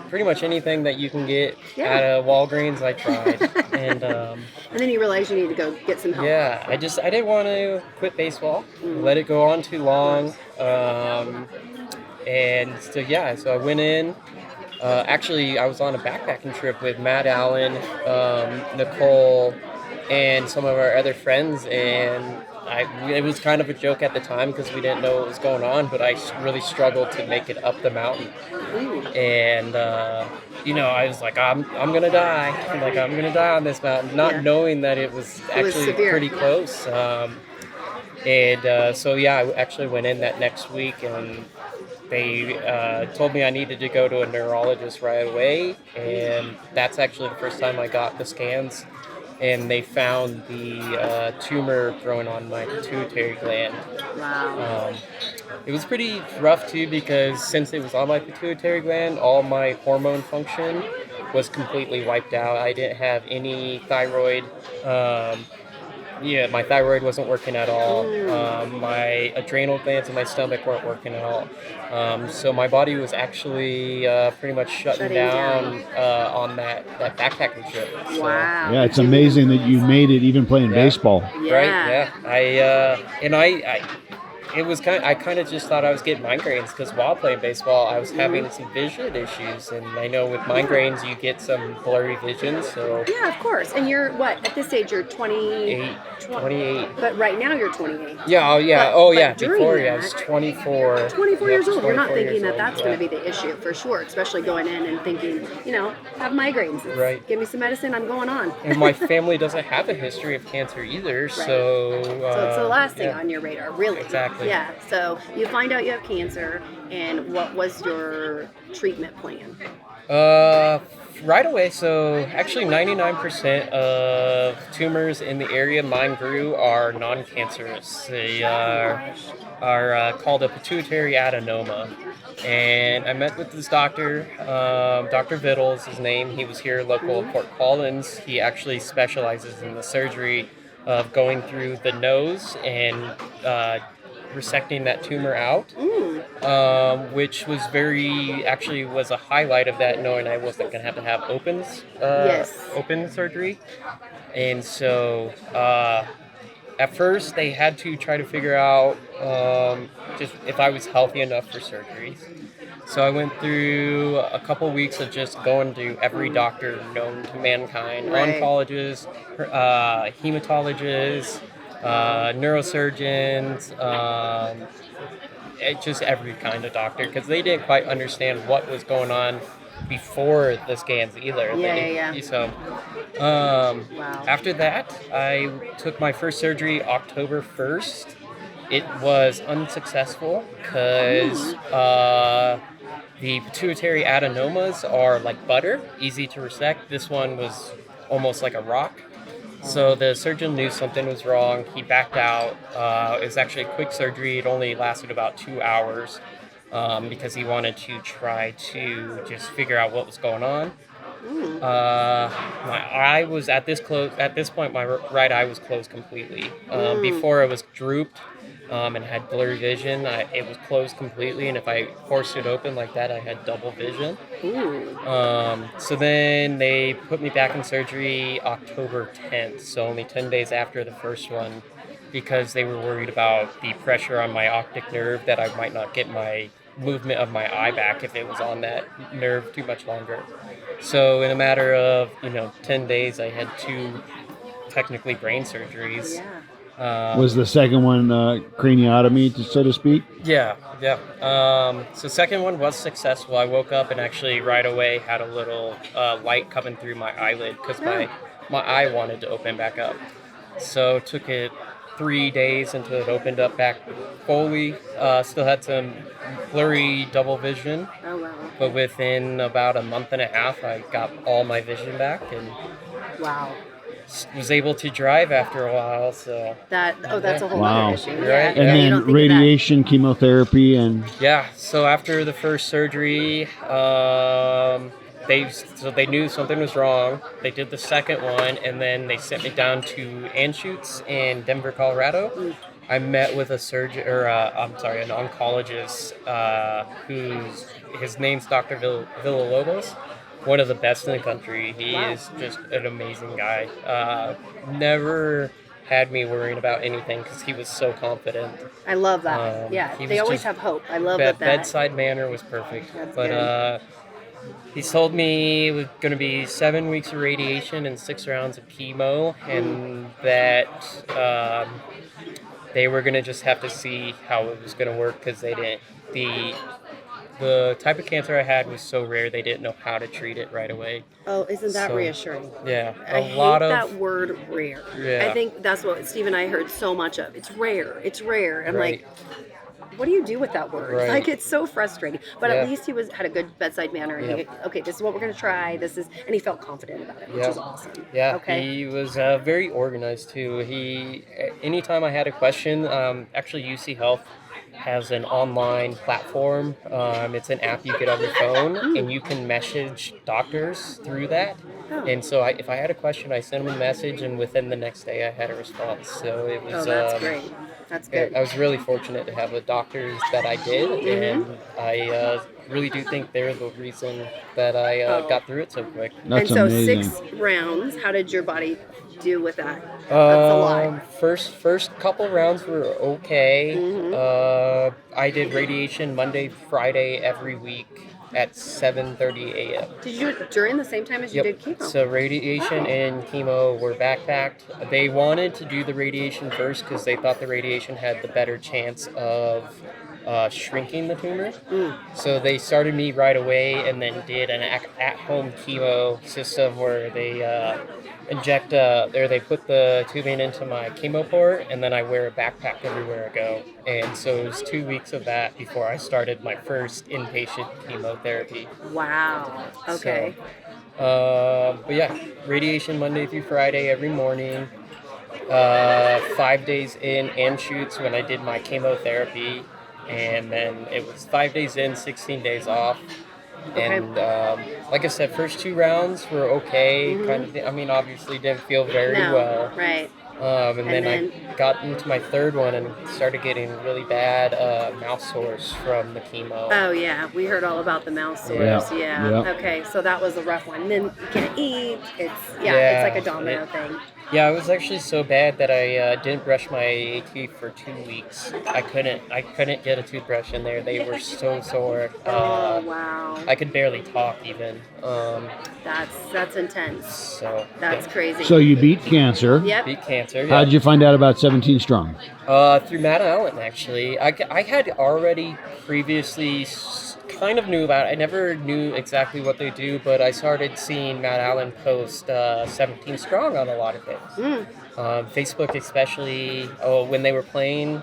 pretty much anything that you can get at a Walgreens. I tried, and then you realize you need to go get some help. yeah, I didn't want to quit baseball, let it go on too long, and so I went in. Actually, I was on a backpacking trip with Matt Allen, Nicole, and some of our other friends, and it was kind of a joke at the time because we didn't know what was going on, but I really struggled to make it up the mountain. And, I was like, I'm going to die. I'm going to die on this mountain, not knowing that it was actually pretty close. I actually went in that next week and they told me I needed to go to a neurologist right away, and that's actually the first time I got the scans, and they found the tumor growing on my pituitary gland. Wow. It was pretty rough too because since it was on my pituitary gland, all my hormone function was completely wiped out. I didn't have any thyroid. My thyroid wasn't working at all. My adrenal glands in my stomach weren't working at all. So my body was actually pretty much shutting down on that backpacking trip. So, Wow. Yeah, it's amazing that you made it even playing baseball. Yeah. Right? Yeah. I kind of just thought I was getting migraines because while playing baseball, I was having some vision issues, and I know with migraines you get some blurry vision. So Yeah, of course. And you're what? At this age, you're 28. 28. But right now, you're 28. Yeah. But during Before, that, I was 24. 24 years old. You're not 24 thinking years that old, that's going to be the issue for sure, especially going in and thinking, have migraines. Right. Give me some medicine. I'm going on. And my family doesn't have a history of cancer either, so So it's the last thing on your radar, really. Exactly. Yeah. So you find out you have cancer, and what was your treatment plan? Right away, so actually 99% of tumors in the area mine grew are non-cancerous. They are called a pituitary adenoma. And I met with this doctor, Dr. Vittle is his name. He was here local in Fort Collins. He actually specializes in the surgery of going through the nose and resecting that tumor out, which was was a highlight of that, knowing I wasn't going to have open surgery. And so at first they had to try to figure out just if I was healthy enough for surgeries. So I went through a couple weeks of just going to every doctor known to mankind, Right. oncologists, hematologists, neurosurgeons, just every kind of doctor, because they didn't quite understand what was going on before the scans either. Yeah. So Wow. after that, I took my first surgery October 1st. It was unsuccessful because the pituitary adenomas are like butter, easy to resect. This one was almost like a rock. So the surgeon knew something was wrong. He backed out. It was actually a quick surgery. It only lasted about 2 hours because he wanted to try to just figure out what was going on. My eye was at this point, my right eye was closed completely. Before it was drooped and had blurry vision. It was closed completely, and if I forced it open like that, I had double vision. So then they put me back in surgery October 10th, so only 10 days after the first one, because they were worried about the pressure on my optic nerve, that I might not get my movement of my eye back if it was on that nerve too much longer. So in a matter of 10 days, I had 2 technically brain surgeries. Was the second one craniotomy, so to speak? Yeah. So second one was successful. I woke up and actually right away had a little light coming through my eyelid because my eye wanted to open back up. So it took it 3 days until it opened up back fully. Still had some blurry double vision. Oh, wow. But within about a month and a half, I got all my vision back and Wow. was able to drive after a while. So That's a whole Wow. other issue. Right. Yeah. And You then don't think of that. radiation, chemotherapy, and yeah. So after the first surgery, they knew something was wrong. They did the second one, and then they sent me down to Anschutz in Denver, Colorado. I met with an oncologist his name's Dr. Villalobos, one of the best in the country. He is just an amazing guy. Never had me worrying about anything because he was so confident. I love that. He They was always just have hope. I love that. bedside manner was perfect. That's But good. he told me it was going to be 7 weeks of radiation and 6 rounds of chemo, and that they were going to just have to see how it was going to work because they didn't. The type of cancer I had was so rare they didn't know how to treat it right away. Oh, isn't that So, reassuring? Yeah, I hate that word rare. Yeah. I think that's what Steve and I heard so much of. It's rare. It's rare. I'm Right. like, what do you do with that word? Right. Like, it's so frustrating. But Yeah. at least he had a good bedside manner. And Yep. okay, this is what we're going to try. And he felt confident about it, which Yep. is awesome. Yeah, Okay. he was very organized too. Anytime I had a question, actually UC Health has an online platform. It's an app you get on your phone, and you can message doctors through that. Oh. And so if I had a question, I sent them a message, and within the next day, I had a response. So it was. Oh, that's great. That's good. I was really fortunate to have the doctors that I did, and I really do think they're the reason that I got through it so quick. that's and so amazing. 6 rounds, how did your body do with that? That's a lot. First couple rounds were okay. I did radiation Monday, Friday every week at 7:30 a.m. Did you do it during the same time as you did chemo? So radiation and chemo were back-backed. They wanted to do the radiation first because they thought the radiation had the better chance of shrinking the tumor. So they started me right away and then did an at-home chemo system where they they put the tubing into my chemo port, and then I wear a backpack everywhere I go. And so it was 2 weeks of that before I started my first inpatient chemotherapy. Wow. Okay. But yeah, radiation Monday through Friday every morning. 5 days in Anschutz when I did my chemotherapy, and then it was 5 days in, 16 days off. And like I said, first 2 rounds were okay. Kind of. I mean, obviously didn't feel very well. Right. And then I got into my 3rd one and started getting really bad mouth sores from the chemo. Oh yeah, we heard all about the mouth sores. Yeah. Yeah. Okay, so that was a rough one. And then you can't eat. It's Yeah, like a domino thing. Yeah, it was actually so bad that I didn't brush my teeth for 2 weeks. I couldn't get a toothbrush in there. They were so sore. Oh, wow. I could barely talk even. That's intense. So That's crazy. So you beat cancer. Yep. beat cancer. How did you find out about 17 Strong? Through Matt Allen, actually. I had already previously kind of knew about it. I never knew exactly what they do, but I started seeing Matt Allen post 17 Strong on a lot of things. Facebook especially, when they were playing,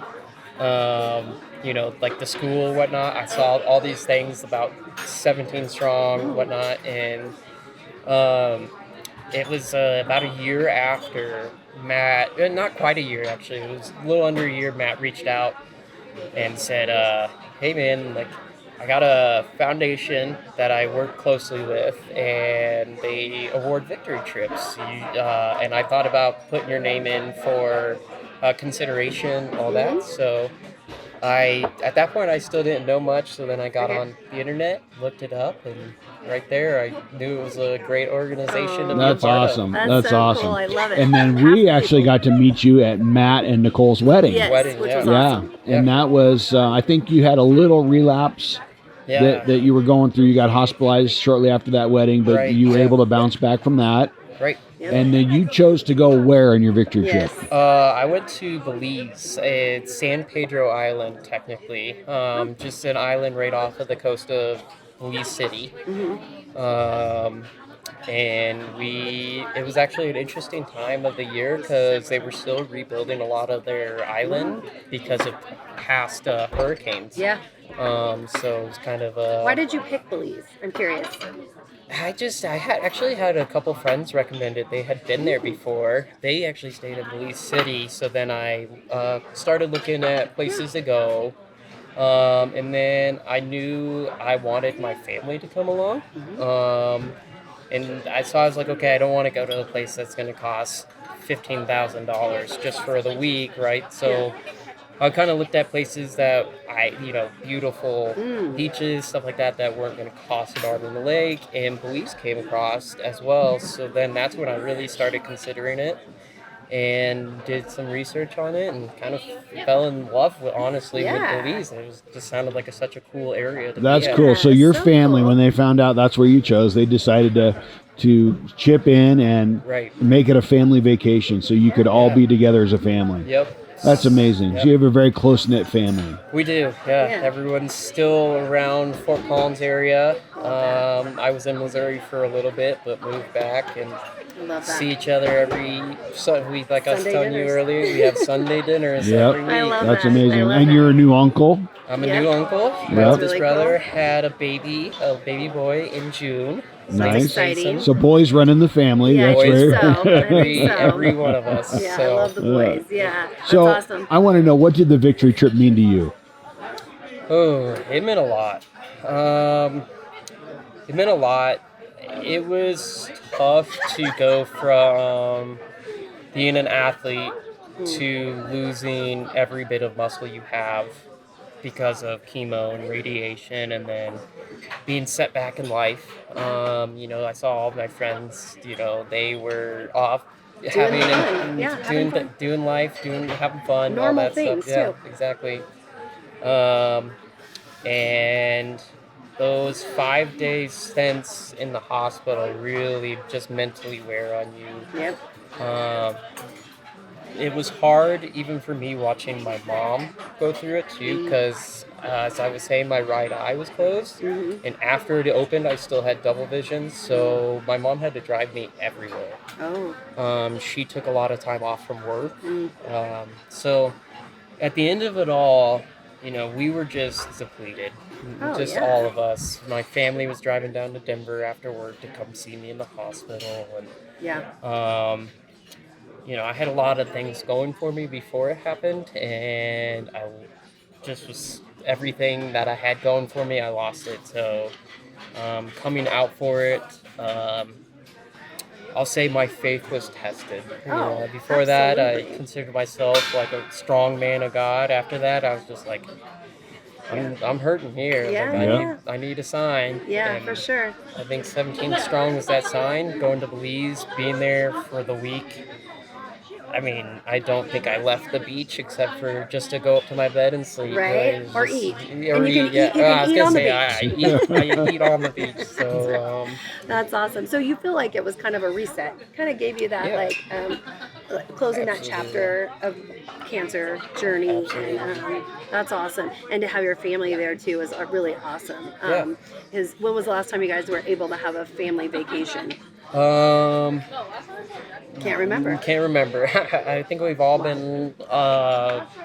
like the school, whatnot. I saw all these things about 17 Strong, whatnot, and it was about a year after Matt, not quite a year actually, it was a little under a year, Matt reached out and said, hey man, like, I got a foundation that I work closely with, and they award victory trips. And I thought about putting your name in for consideration, all that. So at that point, I still didn't know much. So then I got on the internet, looked it up, and right there, I knew it was a great organization to be a That's part awesome. of. That's so awesome. cool. I love it. And then we actually got to meet you at Matt and Nicole's wedding. Yes, Wedding, which yeah. was Yeah, awesome. and that was, I think you had a little relapse that you were going through. You got hospitalized shortly after that wedding, but Right, you were yeah. able to bounce back from that. Right. Yep. And then you chose to go where in your victory Yes. trip? I went to Belize. It's San Pedro Island, technically. Just an island right off of the coast of Belize City. And it was actually an interesting time of the year because they were still rebuilding a lot of their island because of past hurricanes. Yeah. So it was kind of Why did you pick Belize? I'm curious. I had a couple friends recommend it. They had been there before. They actually stayed in Belize City, so then I started looking at places to go. And then I knew I wanted my family to come along. And I was like, okay, I don't want to go to a place that's going to cost $15,000 just for the week, right? So I kind of looked at places that beautiful beaches, stuff like that weren't going to cost an arm and a leg, and Belize came across as well. So then that's when I really started considering it and did some research on it and kind of fell in love with Belize. It just sounded like such a cool area to That's be at. cool. So your so family, cool. when they found out that's where you chose, they decided to chip in and Right. make it a family vacation so you could all be together as a family. Yep. That's amazing. Yep. So you have a very close-knit family. We do, yeah. Everyone's still around Fort Collins area. I was in Missouri for a little bit, but moved back and I love that. see each other every week. Like I was Sunday telling you dinners. earlier, we have Sunday dinners Yep. every week. I love That's that. amazing. I love And that. you're a new uncle. I'm a Yeah. new uncle. That's My oldest really brother cool. had a baby boy in June. So Nice. that's Exciting. So boys running the family. Yeah, That's I think right. so. I think so. Every one of us. Yeah, I so. love the boys. Yeah, that's So awesome. I want to know, what did the victory trip mean to you? Oh, it meant a lot. It meant a lot. It was tough to go from being an athlete to losing every bit of muscle you have because of chemo and radiation, and then being set back in life. I saw all my friends, they were off having fun. Yeah, having fun. doing life, having fun, Normal all that things, stuff. Yeah, too. exactly. And those 5 days spent in the hospital really just mentally wear on you. Yep. It was hard even for me watching my mom go through it too, because as I was saying, my right eye was closed, and after it opened, I still had double vision, so my mom had to drive me everywhere. Oh. She took a lot of time off from work. So at the end of it all, we were just depleted. Oh, Just yeah. all of us. My family was driving down to Denver after work to come see me in the hospital, and Yeah. I had a lot of things going for me before it happened, and I just was everything that I had going for me, I lost it. So coming out for it, I'll say my faith was tested. Oh, Before that, I absolutely. considered myself like a strong man of God. After that, I was just like, I'm hurting here. Yeah, Like, yeah. I need a sign. Yeah, And for sure. I think 17 Strong was that sign. Going to Belize, being there for the week, I mean, I don't think I left the beach except for just to go up to my bed and sleep. Right? Or Just- eat. Or And you can eat, eat- yeah. you can I was eat gonna on the say, I eat on the beach. So, That's awesome. So you feel like it was kind of a reset, kind of gave you that Yeah. closing that Absolutely. chapter of cancer journey, Absolutely. and that's awesome. And to have your family there too is really awesome. Yeah. When was the last time you guys were able to have a family vacation? Can't remember. Can't remember. I think we've all been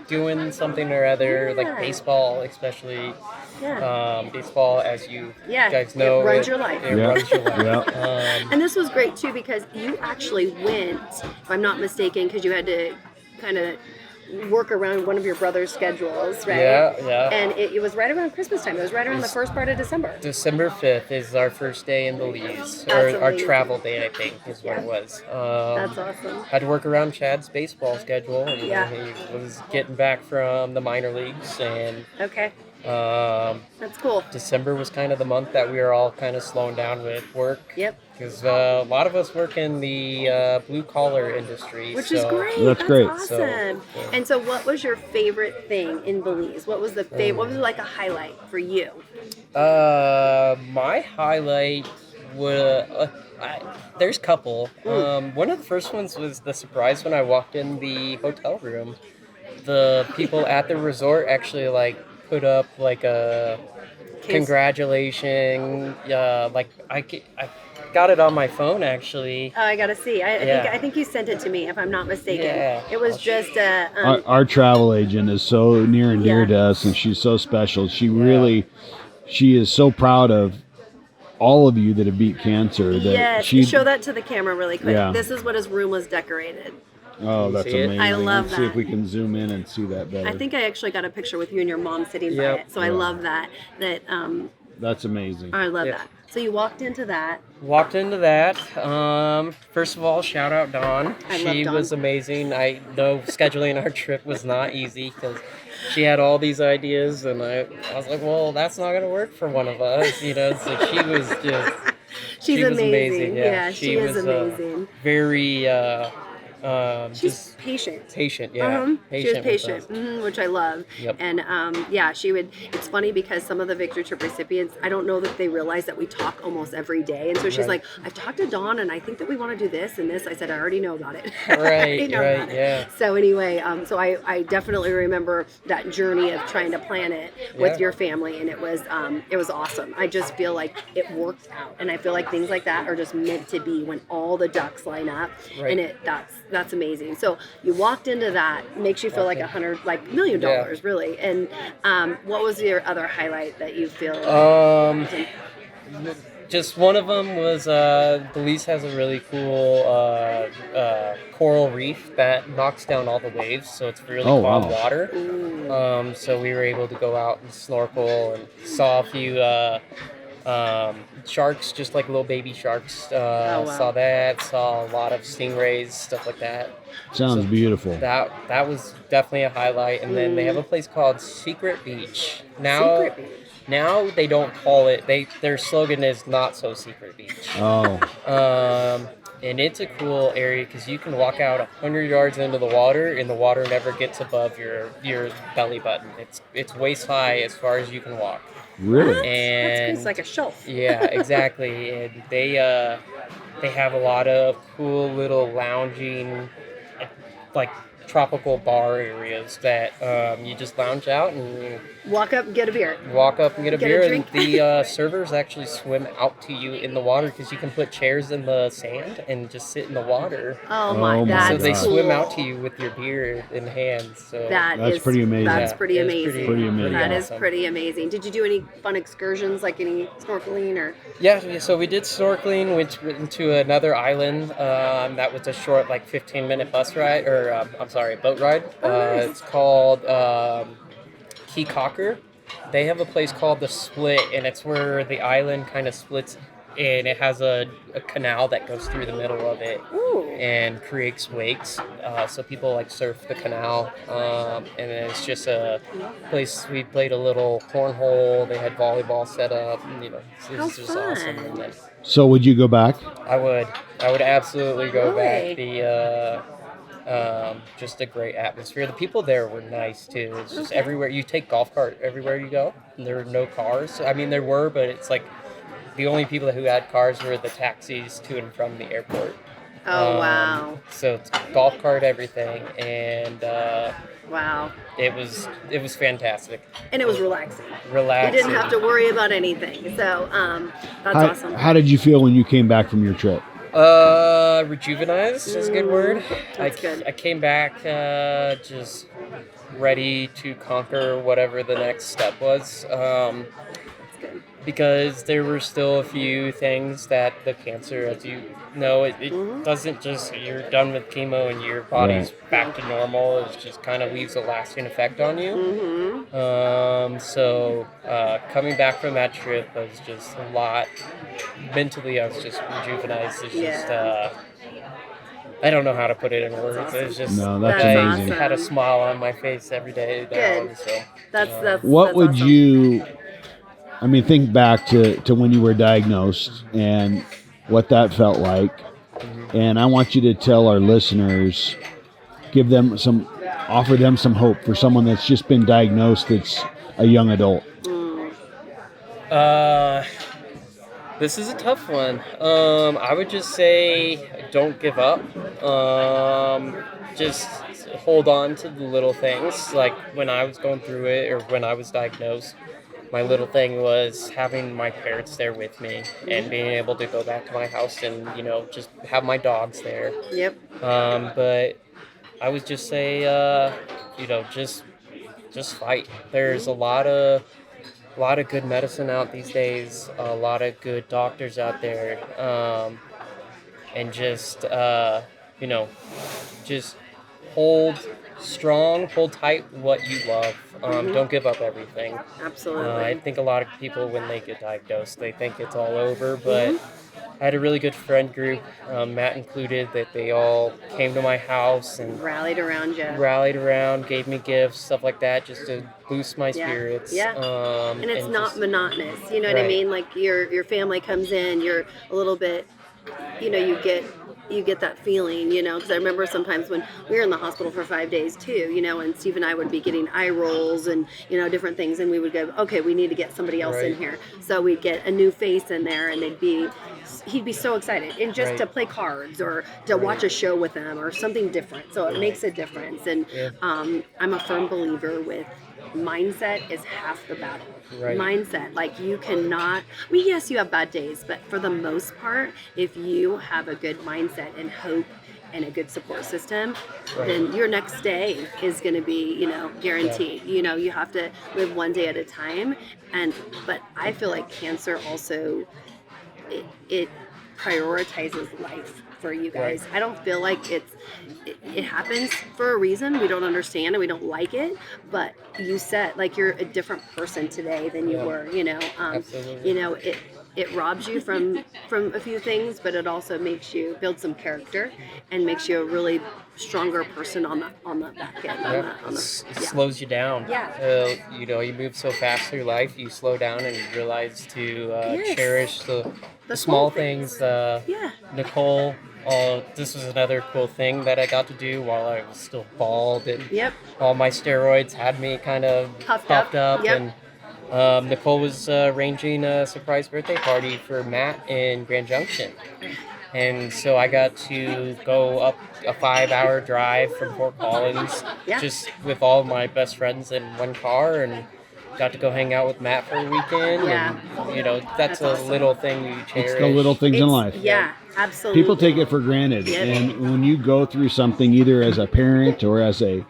doing something or other, like baseball, especially. Yeah. Baseball, as you Yeah, guys know, it runs your life. It Yeah. runs your life. Yeah. And this was great too because you actually went, if I'm not mistaken, because you had to kind of work around one of your brother's schedules, right? Yeah. And it was right around Christmas time. It was right around the first part of December. December 5th is our first day in Belize, That's or our amazing. travel day, I think, is what it was. That's awesome. Had to work around Chad's baseball schedule, and Yeah. he was getting back from the minor leagues, and Okay, That's cool. December was kind of the month that we were all kind of slowing down with work. Yep. Because a lot of us work in the blue collar industry. Which is great. That's great. Awesome. And so, what was your favorite thing in Belize? What was what was like a highlight for you? My highlight was there's a couple. One of the first ones was the surprise when I walked in the hotel room. The people at the resort actually put up a congratulation. I got it on my phone actually. Oh, I gotta see. I think you sent it to me, if I'm not mistaken. Yeah. It was just Our travel agent is so near and dear to us, and she's so special. She is so proud of all of you that have beat cancer. That yes. she, Show that to the camera really quick. Yeah. This is what his room was decorated. Oh, that's See it? amazing. I love Let's see if that. we can zoom in and see that better. I think I actually got a picture with you and your mom sitting by Yep. it. So I love that. That's amazing. I love Yeah. that. So you walked into that. Walked into that. First of all, shout out Dawn. I love She Dawn. was amazing. I know scheduling our trip was not easy because she had all these ideas, and I was like, well, that's not going to work for one of us, So she was just. She's she was amazing. Yeah, she she is was amazing. Very. She's Just patient. patient, yeah. She was with patient, us. which I love. Yep. And she would. It's funny because some of the Victory Trip recipients, I don't know that they realize that we talk almost every day. And so she's Right. like, I've talked to Dawn, and I think that we want to do this and this. I said, I already know about it. I Right, already know right, about it. yeah. So anyway, so I definitely remember that journey of trying to plan it with Yeah. your family, and it was awesome. I just feel like it worked out, and I feel like things like that are just meant to be when all the ducks line up, Right. and that's amazing. So you walked into that, makes you feel like $100 million, really. And what was your other highlight that you feel? Just one of them was Belize has a really cool coral reef that knocks down all the waves, so it's really calm water. So we were able to go out and snorkel and saw a few sharks, just like little baby sharks. wow. Saw that. Saw a lot of stingrays, stuff like that. Sounds beautiful. That was definitely a highlight. And then they have a place called Secret Beach. Now they don't call it. Their slogan is Not So Secret Beach. Oh, And it's a cool area because you can walk out 100 yards into the water, and the water never gets above your belly button. It's waist high as far as you can walk. really? That's And cool. It's like a shelf. yeah, exactly. And they have a lot of cool little lounging, like tropical bar areas that you just lounge out and Walk up and get a beer. walk up and get a Get a beer. drink. And the servers actually swim out to you in the water because you can put chairs in the sand and just sit in the water. Oh my, Oh my that's So they God. swim cool. out to you with your beer in hand. So That's pretty amazing. That's Yeah, pretty it's amazing. Pretty amazing. That is awesome. pretty amazing. Did you do any fun excursions, like any snorkeling or? Yeah, so we did snorkeling, went to another island. That was a short, 15-minute bus ride, or boat ride. nice. It's called Key Cocker. They have a place called the Split, and it's where the island kind of splits, and it has a canal that goes through the middle of it Ooh. and creates wakes. So people surf the canal, and then it's just a place. We played a little cornhole. They had volleyball set up. And, it How was just awesome. fun. And then So would you go back? I would absolutely go Really? back. Just a great atmosphere. The people there were nice too. It's just everywhere you take golf cart everywhere you go. There were no cars. I mean, there were, but it's like the only people who had cars were the taxis to and from the airport. Oh, wow. So it's golf cart everything, and wow. It was fantastic. And it was relaxing. Relaxing. You didn't have to worry about anything. So that's awesome. How did you feel when you came back from your trip? Rejuvenized is a good word. That's good. I came back just ready to conquer whatever the next step was. Because there were still a few things that the cancer, as you know, it doesn't just, you're done with chemo and your body's back to normal. It just kind of leaves a lasting effect on you. So coming back from that trip was just a lot. Mentally, I was just rejuvenized. It's just, I don't know how to put it in words. Awesome. It's just, No, that's I amazing. had a smile on my face every day. Good. So, That's What would awesome. you, I mean, think back to when you were diagnosed and what that felt like. And I want you to tell our listeners, offer them some hope for someone that's just been diagnosed that's a young adult. This is a tough one. I would just say don't give up. Just hold on to the little things. Like when I was going through it, or when I was diagnosed, my little thing was having my parents there with me and being able to go back to my house and, just have my dogs there. Yep. But I would just say, just fight. There's a lot of good medicine out these days, a lot of good doctors out there, and just hold strong, hold tight what you love. Don't give up everything. Absolutely. I think a lot of people, when they get diagnosed, they think it's all over, but I had a really good friend group, Matt included, that they all came to my house and rallied around you. Gave me gifts, stuff like that, just to boost my spirits. Yeah. And it's not monotonous. You know what I mean? Like your family comes in, you're a little bit, you get that feeling, because I remember sometimes when we were in the hospital for 5 days too, and Steve and I would be getting eye rolls and, different things, and we would go, okay, we need to get somebody else in here. So we'd get a new face in there, and he'd be so excited, and just to play cards or to watch a show with them or something different. So it makes a difference. And I'm a firm believer with mindset is half the battle. Mindset, like you cannot, yes, you have bad days, but for the most part, if you have a good mindset and hope and a good support system, then your next day is going to be, guaranteed. You have to live one day at a time. But I feel like cancer also, it prioritizes life for you guys. I don't feel like it happens for a reason. We don't understand and we don't like it, but you said, like, you're a different person today than you were, Absolutely. It robs you from a few things, but it also makes you build some character and makes you a really stronger person on the back end. It slows you down. You move so fast through life, you slow down and you realize to cherish the small things. Nicole, this was another cool thing that I got to do while I was still bald, and all my steroids had me kind of popped up. And Nicole was arranging a surprise birthday party for Matt in Grand Junction. And so I got to go up a 5-hour drive from Fort Collins just with all my best friends in one car, and got to go hang out with Matt for a weekend. And, that's a awesome little thing you cherish. It's the little things in life. Yeah, absolutely. People take it for granted. And when you go through something, either as a parent or as a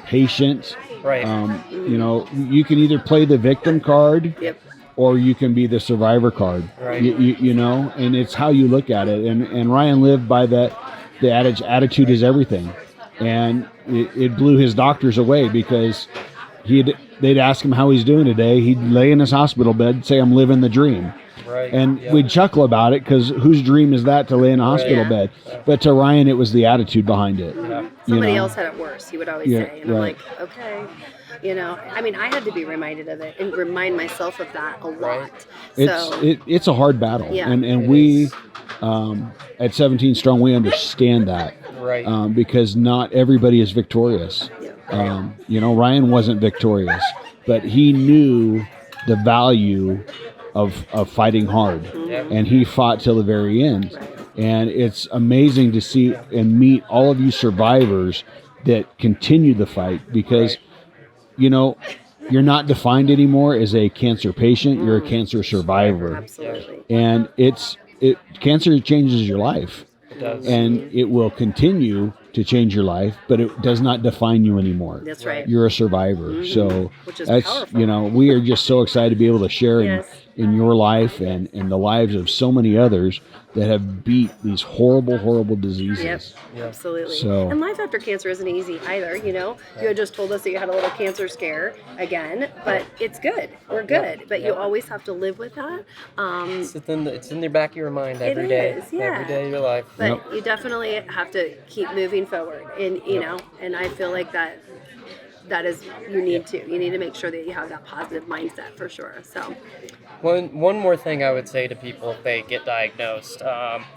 patient, you can either play the victim card or you can be the survivor card, and it's how you look at it. And Ryan lived by the adage, attitude is everything. And it blew his doctors away, because they'd ask him how he's doing today. He'd lay in his hospital bed, say, I'm living the dream. And we'd chuckle about it, because whose dream is that, to lay in a hospital bed? But to Ryan, it was the attitude behind it. Somebody else had it worse, he would always say. And I'm like, okay. I had to be reminded of it and remind myself of that a lot. It's a hard battle. And we, at 17 Strong, we understand that. Right. Because not everybody is victorious. Ryan wasn't victorious, but he knew the value of fighting hard, and he fought till the very end. And it's amazing to see and meet all of you survivors that continue the fight, because you're not defined anymore as a cancer patient. You're a cancer survivor. Absolutely. And cancer changes your life. It does. And it will continue to change your life, but it does not define you anymore. That's right. You're a survivor. So Which is that's, powerful. we are just so excited to be able to share Yes. in your life and the lives of so many others that have beat these horrible, horrible diseases. Yep, absolutely. So- And life after cancer isn't easy either, You had just told us that you had a little cancer scare again, but it's good. We're good. But you always have to live with that. It's in the back of your mind every day. is, yeah. Every day of your life. But you definitely have to keep moving forward. And, and I feel like that is, you need to make sure that you have that positive mindset for sure. So One more thing I would say to people if they get diagnosed.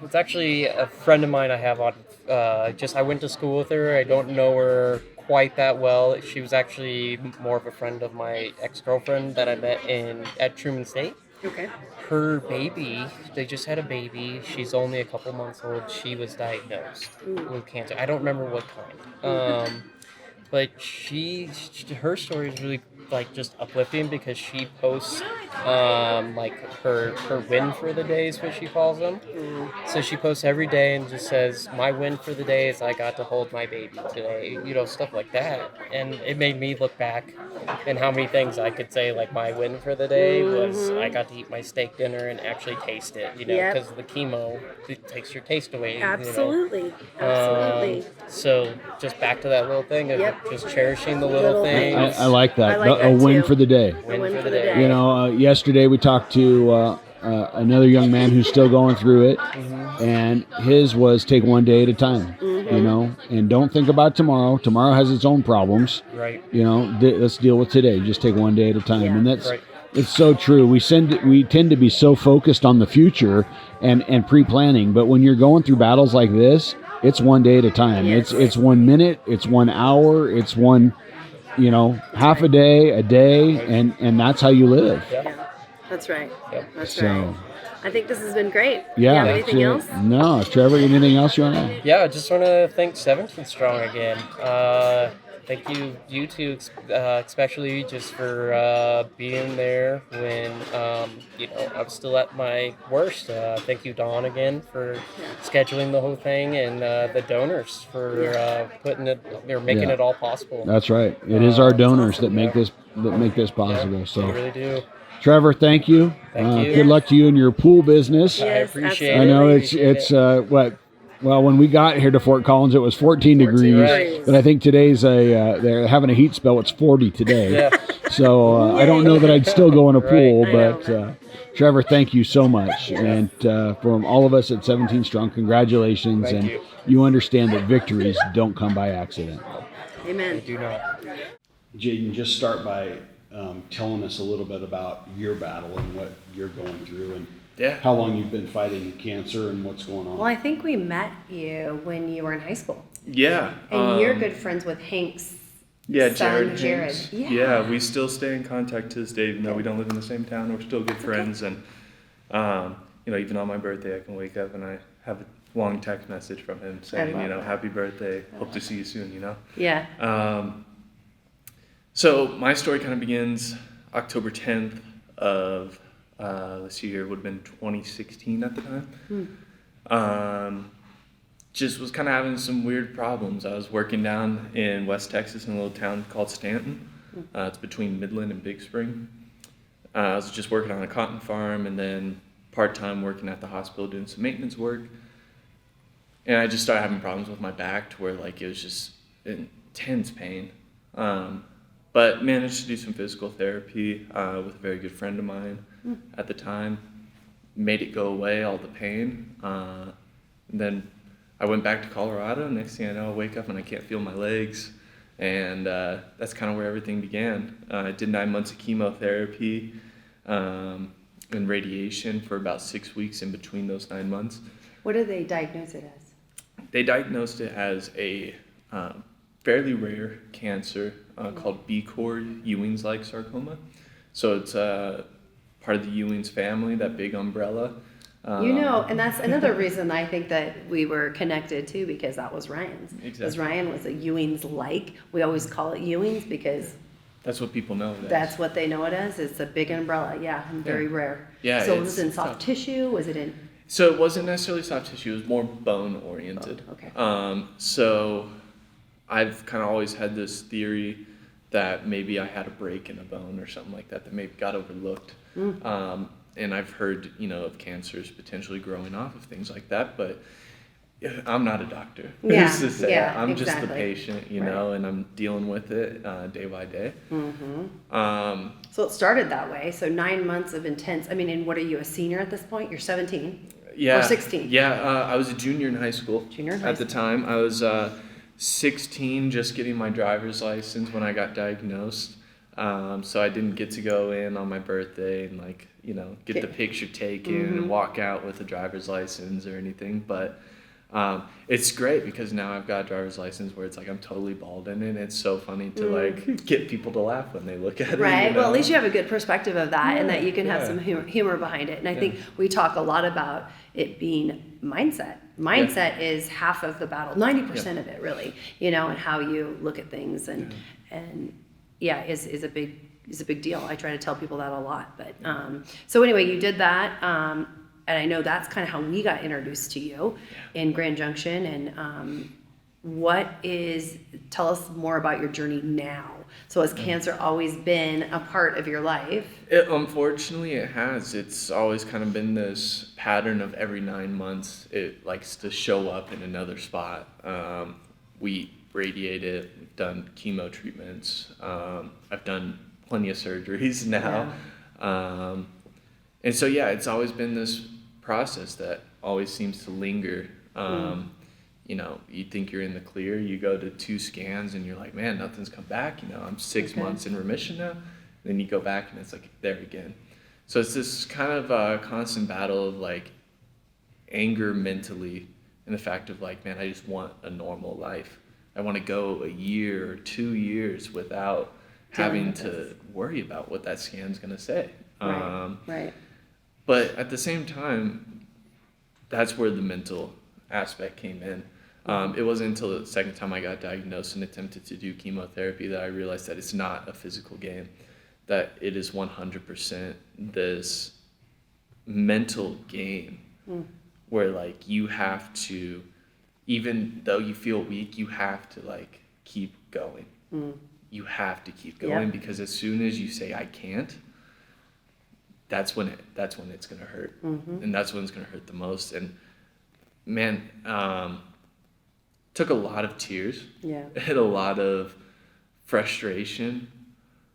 It's actually a friend of mine I have on. I went to school with her. I don't know her quite that well. She was actually more of a friend of my ex-girlfriend that I met at Truman State. okay. Her baby, they just had a baby. She's only a couple months old. She was diagnosed with cancer. I don't remember what kind. But her story is really just uplifting because she posts her win for the day is what she calls them. So she posts every day and just says, my win for the day is I got to hold my baby today, stuff like that. And it made me look back and how many things I could say, like my win for the day was I got to eat my steak dinner and actually taste it, because the chemo, it takes your taste away. Absolutely. Absolutely. So just back to that little thing of just cherishing the little Little things. I like that. I like a that win too. for the day. A win for the day. Yesterday we talked to another young man who's still going through it, and his was take one day at a time, and don't think about tomorrow. Tomorrow has its own problems. Right. Let's deal with today. Just take one day at a time. Yeah. And that's, Right. it's so true. We tend to be so focused on the future and pre-planning, but when you're going through battles like this, it's one day at a time. Yes. It's 1 minute, it's 1 hour, it's one, half a day, and that's how you live. Yeah. That's right. Yep. That's So, right. I think this has been great. yeah. Anything else? No, Trevor, anything else you want to add? Yeah, I just want to thank 17 Strong again. Thank you two, especially just for being there when I was still at my worst. Thank you, Dawn, again for scheduling the whole thing, and the donors for putting it. They're making it all possible. That's right. It is our donors that make this possible. They So, really do. Trevor, thank you. Thank you. Good luck to you in your pool business. I Yes, appreciate I it. know absolutely. it's well, when we got here to Fort Collins, it was 14 degrees, degrees. but I think today's they're having a heat spell. It's 40 today. Yeah. So I don't know that I'd still go in a pool, I but Trevor, thank you so much. And from all of us at 17 Strong, congratulations. Thank and you. understand that victories don't come by accident. Amen. Do not. Jaden, just start by telling us a little bit about your battle and what you're going through and how long you've been fighting cancer and what's going on. Well, I think we met you when you were in high school. Yeah. And you're good friends with Hank's Yeah, son, Jared. Hanks. Jared. Yeah, we still stay in contact to this day, even though we don't live in the same town. We're still good friends, and even on my birthday, I can wake up and I have a long text message from him saying, that. happy birthday, hope to see you soon. Yeah. So my story kind of begins October 10th of this year, would have been 2016 at the time. Just was kind of having some weird problems. I was working down in West Texas in a little town called Stanton. It's between Midland and Big Spring. I was just working on a cotton farm and then part-time working at the hospital doing some maintenance work. And I just started having problems with my back to where it was just intense pain. But managed to do some physical therapy with a very good friend of mine at the time. Made it go away, all the pain. And then I went back to Colorado. Next thing I know, I wake up and I can't feel my legs. And that's kind of where everything began. I did 9 months of chemotherapy and radiation for about 6 weeks in between those 9 months. What did they diagnose it as? they diagnosed it as a fairly rare cancer called B-core Ewing's-like sarcoma. So it's part of the Ewing's family, that big umbrella. And that's another reason I think that we were connected too, because that was Ryan's. Exactly. Because Ryan was a Ewing's-like. We always call it Ewing's because that's what people know it as. That's what they know it as. It's a big umbrella, and very rare. Yeah. So was it in soft tissue? Was it in? So it wasn't necessarily soft tissue. It was more bone oriented. Oh, okay. So I've kind of always had this theory that maybe I had a break in a bone or something like that maybe got overlooked. And I've heard, of cancers potentially growing off of things like that, but I'm not a doctor. Yeah, Who's to say? yeah, I'm just the exactly. patient, and I'm dealing with it day by day. So it started that way. So 9 months of intense. I mean, and what are you, a senior at this point? You're 17? Yeah. Or 16? Yeah, I was a junior in high school. Junior in high at the time. I was 16, just getting my driver's license when I got diagnosed. So I didn't get to go in on my birthday and get the picture taken and walk out with a driver's license or anything. But it's great because now I've got a driver's license where it's I'm totally bald in it. And it's so funny to get people to laugh when they look at it. Right. Well, at least you have a good perspective of that, and that you can have some humor behind it. And I think we talk a lot about it being mindset. Mindset is half of the battle, 90% of it really, and how you look at things and is a big deal. I try to tell people that a lot. But so anyway, you did that. And I know that's kind of how we got introduced to you in Grand Junction. And tell us more about your journey now. So has cancer always been a part of your life? Unfortunately, it has. It's always kind of been this pattern of every 9 months, it likes to show up in another spot. We radiate it, we've done chemo treatments. I've done plenty of surgeries now. Yeah. And so, it's always been this process that always seems to linger. You think you're in the clear, you go to 2 scans and you're like, man, nothing's come back. I'm 6 months in remission now. And then you go back and it's there again. So it's this kind of constant battle of anger mentally and the fact of man, I just want a normal life. I want to go a year or 2 years without having to worry about what that scan's going to say. Right. But at the same time, that's where the mental aspect came in. It wasn't until the second time I got diagnosed and attempted to do chemotherapy that I realized that it's not a physical game, that it is 100% this mental game where you have to, even though you feel weak, you have to keep going. You have to keep going because as soon as you say I can't, that's when it's gonna hurt, and that's when it's gonna hurt the most. And man, took a lot of tears. Yeah. And a lot of frustration.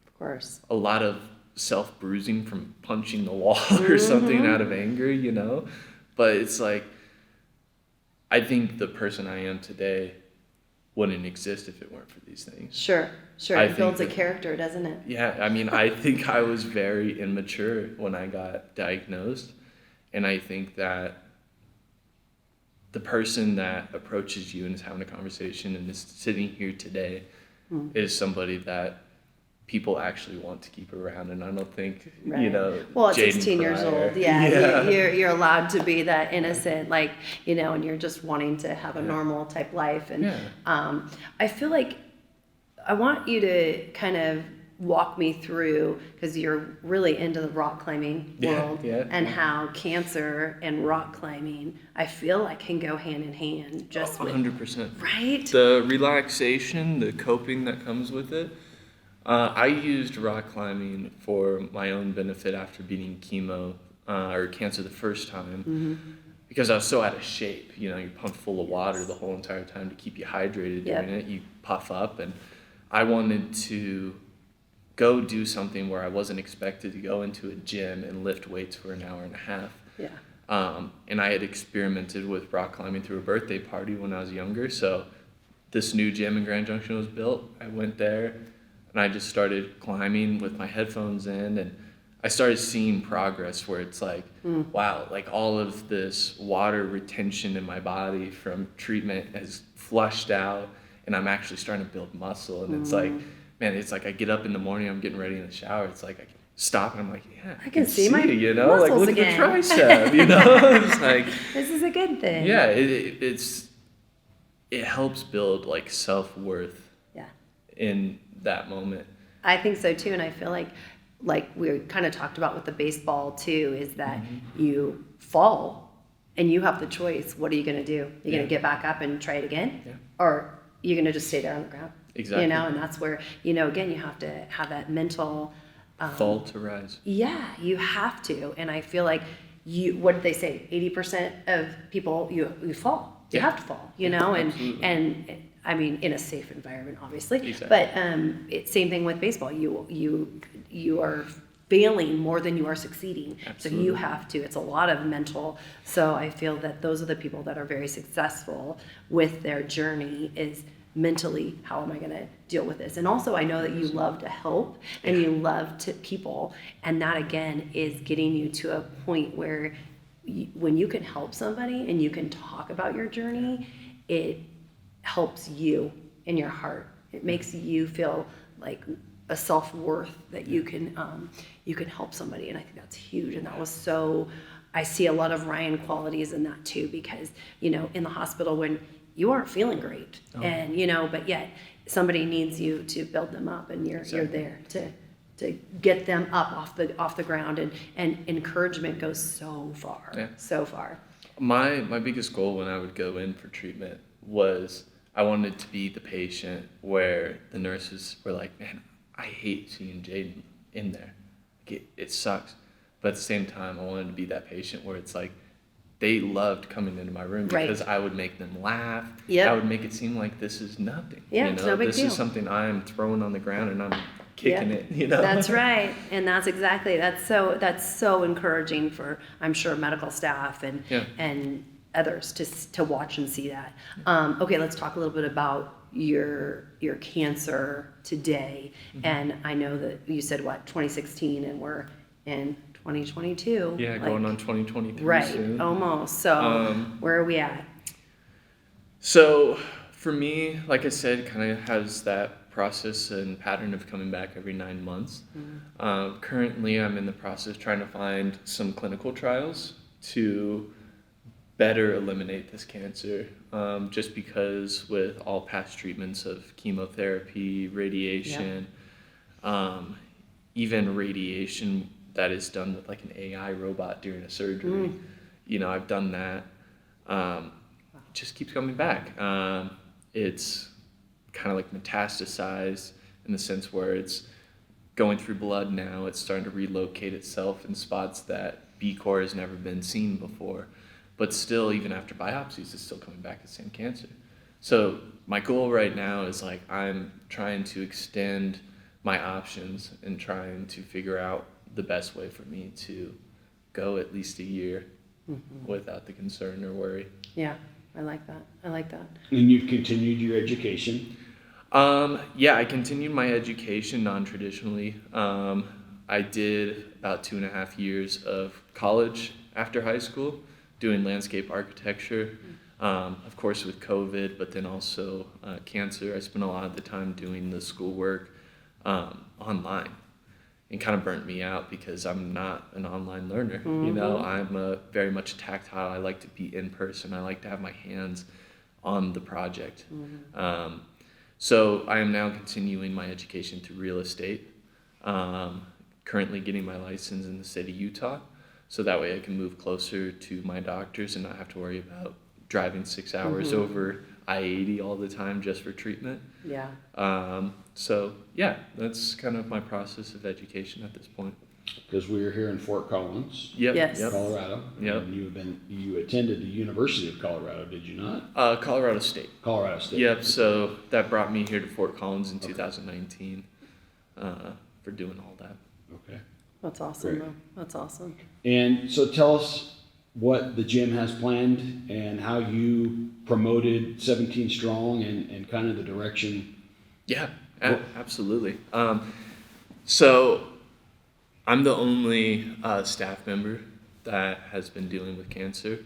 Of course. A lot of self-bruising from punching the wall or something out of anger, But it's I think the person I am today wouldn't exist if it weren't for these things. Sure. It builds a character, doesn't it? Yeah, I think I was very immature when I got diagnosed, and I think that the person that approaches you and is having a conversation and is sitting here today is somebody that people actually want to keep around, and I don't think Well, at Jaden 16 years old, you're allowed to be that innocent, and you're just wanting to have a normal type life. And I feel I want you to kind of walk me through, because you're really into the rock climbing world, and how cancer and rock climbing, I feel can go hand in hand. Just 100%. Right? The relaxation, the coping that comes with it. I used rock climbing for my own benefit after beating chemo or cancer the first time, because I was so out of shape. You're pumped full of water the whole entire time to keep you hydrated doing it. You puff up, and I wanted to go do something where I wasn't expected to go into a gym and lift weights for an hour and a half. Yeah. And I had experimented with rock climbing through a birthday party when I was younger. So this new gym in Grand Junction was built. I went there and I just started climbing with my headphones in, and I started seeing progress where it's like, wow, like all of this water retention in my body from treatment has flushed out, and I'm actually starting to build muscle. And it's like, man, it's like I get up in the morning, I'm getting ready in the shower. It's like I can stop and I'm like, yeah, I can see my you know, like muscles look again. at the tricep, you know, it's like This is a good thing. yeah, it helps build like self-worth Yeah. in that moment. I think so too, and I feel like we kind of talked about with the baseball too, is that you fall and you have the choice. What are you going to do? You're going to get back up and try it again, or you're going to just stay there on the ground. Exactly. You know, and that's where, you know, again, you have to have that mental Fall to rise. Yeah, you have to, and I feel like what did they say? 80% of people you fall. You have to fall. You know, and I mean, in a safe environment, obviously. Exactly. But it's same thing with baseball. You are failing more than you are succeeding. Absolutely. So you have to. It's a lot of mental. So I feel that those are the people that are very successful with their journey. Is mentally, how am I going to deal with this? And also, I know that you love to help and you love to people, and that again is getting you to a point where when you can help somebody and you can talk about your journey, it helps you in your heart. It makes you feel like a self-worth that you can help somebody, and I think that's huge. And that was so, I see a lot of Ryan qualities in that too, because you know, in the hospital when you aren't feeling great, and you know, but yet somebody needs you to build them up, and you're there to get them up off the ground, and encouragement goes so far, so far. My biggest goal when I would go in for treatment was I wanted to be the patient where the nurses were like, man, I hate seeing Jaden in there. It sucks. But at the same time, I wanted to be that patient where it's like, they loved coming into my room because I would make them laugh. Yep. I would make it seem like this is nothing. Yeah, you know? it's no big this deal. is something I'm throwing on the ground and I'm kicking it. You know. That's right, and that's so encouraging for, I'm sure, medical staff and others to watch and see that. Okay, let's talk a little bit about your cancer today. And I know that you said 2016, and we're in 2022. Yeah, going on 2023 right, soon. almost. So where are we at? So for me, like I said, kind of has that process and pattern of coming back every 9 months. Currently, I'm in the process of trying to find some clinical trials to better eliminate this cancer, just because with all past treatments of chemotherapy, radiation, even radiation that is done with like an AI robot during a surgery. You know, I've done that. It just keeps coming back. It's kind of like metastasized in the sense where it's going through blood now. It's starting to relocate itself in spots that B-core has never been seen before. But still, even after biopsies, it's still coming back the same cancer. So my goal right now is like I'm trying to extend my options and trying to figure out the best way for me to go at least a year without the concern or worry. Yeah, I like that. And you've continued your education? Yeah, I continued my education non-traditionally. I did about 2.5 years of college after high school, doing landscape architecture. Of course with COVID, but then also cancer, I spent a lot of the time doing the schoolwork online, and kind of burnt me out because I'm not an online learner. You know, I'm very much tactile. I like to be in person. I like to have my hands on the project. So I am now continuing my education through real estate, currently getting my license in the state of Utah, so that way I can move closer to my doctors and not have to worry about driving 6 hours over I-80 all the time just for treatment. Yeah. So yeah, that's kind of my process of education at this point. Because we were here in Fort Collins, Yes. Colorado. Yep. And you attended the University of Colorado, did you not? Colorado State. Colorado State. Yep, so that brought me here to Fort Collins in 2019 for doing all that. Okay. That's awesome, Great. though. That's awesome. And so tell us what the gym has planned and how you promoted 17 Strong and kind of the direction. Yeah, absolutely. So I'm the only staff member that has been dealing with cancer.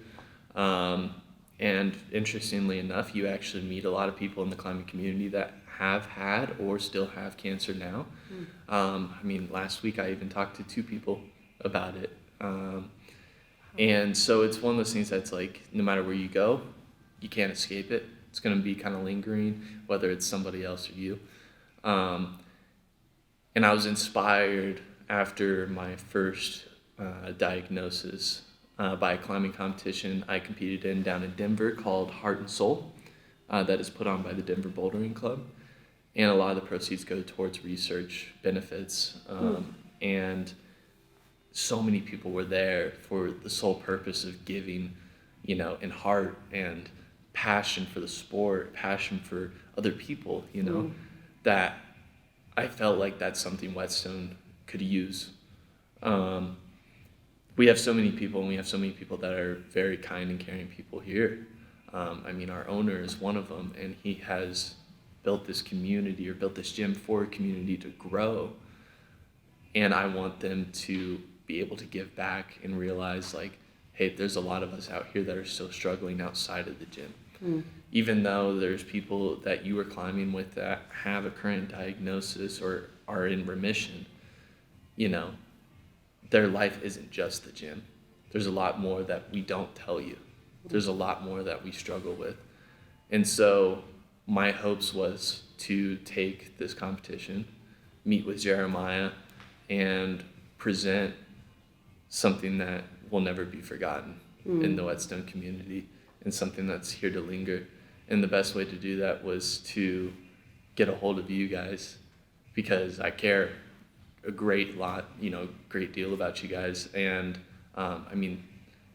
And interestingly enough, you actually meet a lot of people in the climbing community that have had or still have cancer now. I mean, last week I even talked to 2 people about it. And so it's one of those things that's like, no matter where you go, you can't escape it. It's going to be kind of lingering, whether it's somebody else or you. And I was inspired after my first diagnosis by a climbing competition I competed in down in Denver called Heart and Soul, that is put on by the Denver Bouldering Club. And a lot of the proceeds go towards research benefits. And so many people were there for the sole purpose of giving, you know, in heart and passion for the sport, passion for other people, you know, that I felt like that's something Whetstone could use. We have so many people, and we have so many people that are very kind and caring people here. I mean, our owner is one of them, and he has built this community or built this gym for a community to grow. And I want them to be able to give back and realize, like, hey, there's a lot of us out here that are still struggling outside of the gym. Even though there's people that you are climbing with that have a current diagnosis or are in remission, you know, their life isn't just the gym. There's a lot more that we don't tell you. There's a lot more that we struggle with. And so my hopes was to take this competition, meet with Jeremiah, and present something that will never be forgotten in the Whetstone community, and something that's here to linger. And the best way to do that was to get a hold of you guys, because I care a great deal about you guys. And I mean,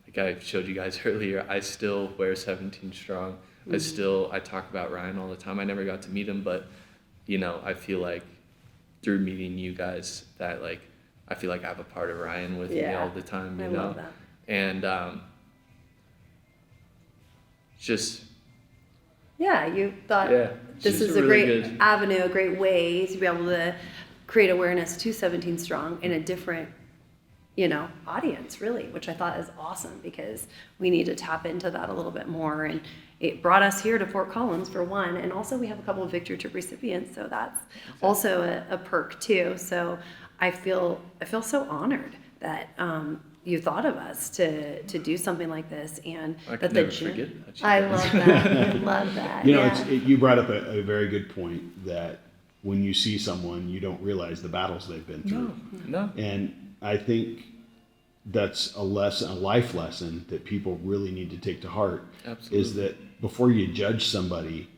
like I showed you guys earlier, I still wear 17 strong. I talk about Ryan all the time. I never got to meet him, but you know, I feel like through meeting you guys that like, I feel like I have a part of Ryan with me all the time, you know? Love that. And just... Yeah, you thought this is a really great good avenue, a great way to be able to create awareness to 17 Strong in a different, you know, audience, really, which I thought is awesome, because we need to tap into that a little bit more. And it brought us here to Fort Collins for one, and also we have a couple of Victory Trip recipients, so that's also a perk too. So I feel so honored that you thought of us to do something like this, and that the gym. I love that. I love that. You know, you brought up a very good point, that when you see someone, you don't realize the battles they've been through. No. And I think that's a life lesson that people really need to take to heart. Absolutely. Is that before you judge somebody,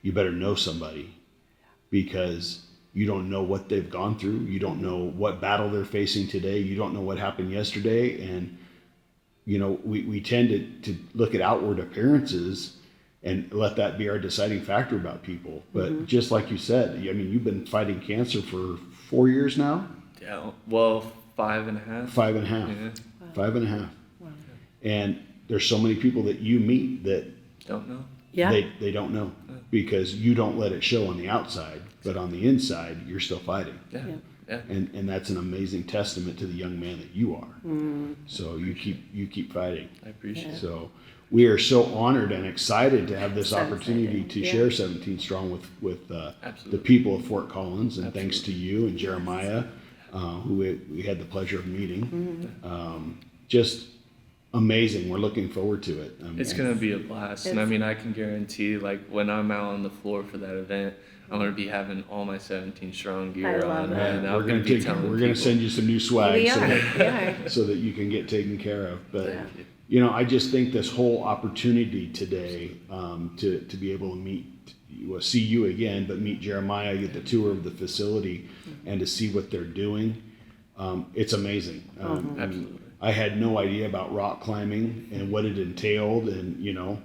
you better know somebody, because you don't know what they've gone through. You don't know what battle they're facing today. You don't know what happened yesterday. And, you know, we tend to look at outward appearances and let that be our deciding factor about people. But just like you said, I mean, you've been fighting cancer for 4 years now? Yeah, well, 5.5. 5.5. Yeah. Wow. 5.5. Wow. And there's so many people that you meet that don't know. Yeah. They don't know, because you don't let it show on the outside, but on the inside, you're still fighting. Yeah. And that's an amazing testament to the young man that you are. So you keep fighting. I appreciate it. So we are so honored and excited to have this opportunity to share 17 Strong with the people of Fort Collins, and thanks to you and Jeremiah, who we had the pleasure of meeting. Just amazing. We're looking forward to it. It's going to be a blast. And I mean, I can guarantee, like, when I'm out on the floor for that event, I'm going to be having all my 17 Strong gear on. And we're going to send you some new swag so that you can get taken care of. But, you know, I just think this whole opportunity today to be able to see you again, but meet Jeremiah, get the tour of the facility, and to see what they're doing, it's amazing. Absolutely. I had no idea about rock climbing and what it entailed, and you know,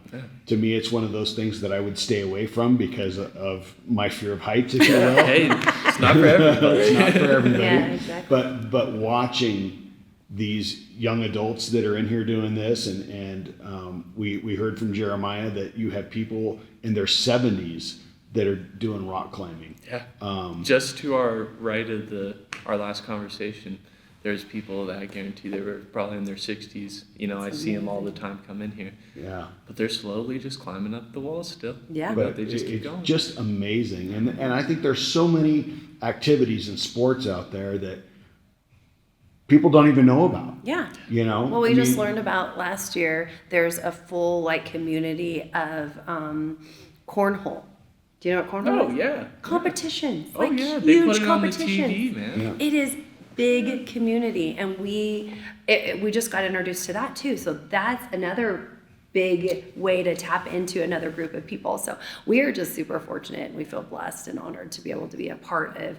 to me, it's one of those things that I would stay away from because of my fear of heights, if you will. Hey, it's not for everybody. It's not for everybody. Yeah, exactly. But watching these young adults that are in here doing this, and we heard from Jeremiah that you have people in their 70s that are doing rock climbing. Yeah. Just to our right of our last conversation, there's people that I guarantee they were probably in their 60s. You know, I see them all the time come in here. Yeah. But they're slowly just climbing up the walls still. Yeah. But they just keep it's going. just amazing. And I think there's so many activities and sports out there that people don't even know about. Yeah. You know? Well, we just learned about last year, there's a full like community of cornhole. Do you know what cornhole is? Oh, yeah. Competitions. Oh, Like yeah. They huge put it on the competitions. TV, man. Yeah. It is big community, and we just got introduced to that too. So that's another big way to tap into another group of people. So we are just super fortunate, and we feel blessed and honored to be able to be a part of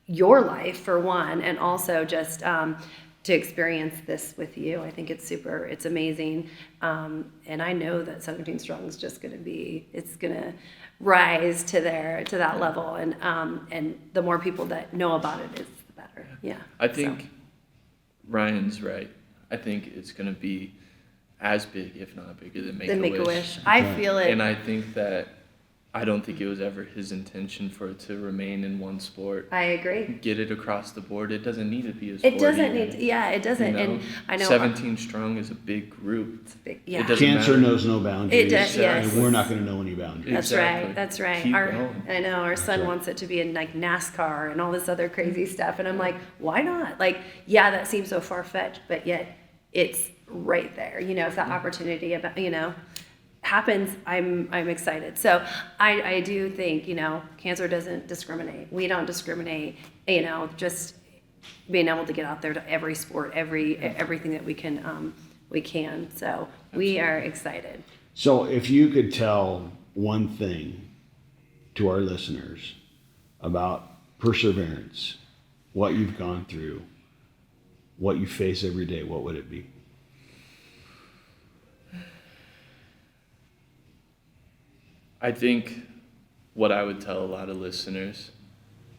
your life for one, and also just to experience this with you. I think it's amazing. And I know that 17 Strong is just going to rise to that level. And the more people that know about it is the better. Yeah. I think Ryan's right. I think it's going to be as big, if not bigger, than Make-A-Wish. I feel it. And I think that I don't think it was ever his intention for it to remain in one sport. I agree. Get it across the board. It doesn't need to be a sport. It doesn't either. need. Yeah, it doesn't. You know? And I know 17 Strong is a big group. It's big. Yeah. It doesn't Cancer matter. knows no boundaries. It does, yes. And we're not going to know any boundaries. That's Exactly. right. That's right. Keep going. I know our son right. wants it to be in like NASCAR and all this other crazy stuff, and I'm like, why not? Like, yeah, that seems so far fetched, but yet it's right there. You know, if that opportunity about happens, I'm excited. So I do think cancer doesn't discriminate. We don't discriminate. Just being able to get out there to every sport, everything that we can. So we are excited. So if you could tell one thing to our listeners about perseverance, what you've gone through, what you face every day, what would it be? I think what I would tell a lot of listeners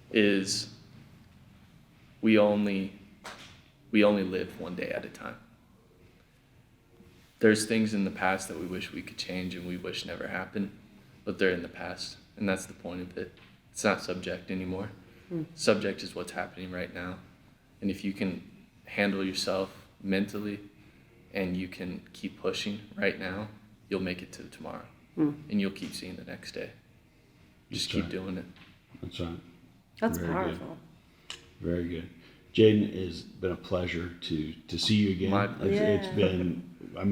is we only live one day at a time. There's things in the past that we wish we could change and we wish never happened, but they're in the past, and that's the point of it. It's not subject anymore. Subject is what's happening right now. And if you can handle yourself mentally and you can keep pushing right now, you'll make it to tomorrow. And you'll keep seeing the next day. Just keep doing it. That's right. That's Very powerful. Good. Very good. Jaden, it's been a pleasure to see you again. It's been,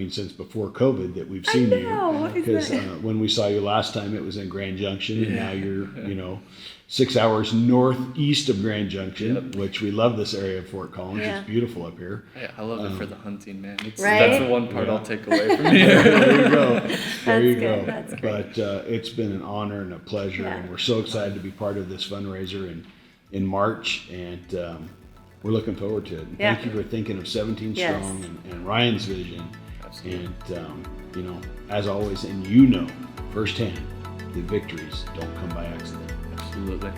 since before COVID that we've seen you. Because when we saw you last time, it was in Grand Junction, and now you're, 6 hours northeast of Grand Junction, which we love this area of Fort Collins. Yeah. It's beautiful up here. Yeah, I love it for the hunting, man. Right? That's the one part I'll take away from here. There you go. There you go. That's great. But it's been an honor and a pleasure, and we're so excited to be part of this fundraiser in March, and we're looking forward to it. And thank you for thinking of 17 Strong and Ryan's vision. Absolutely. And as always, and firsthand, the victories don't come by accident. Absolutely.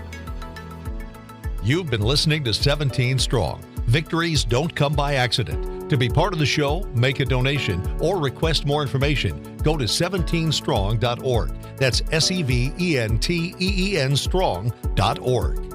You've been listening to 17 Strong. Victories don't come by accident. To be part of the show, make a donation, or request more information, go to 17strong.org. That's SEVENTEEN strong.org.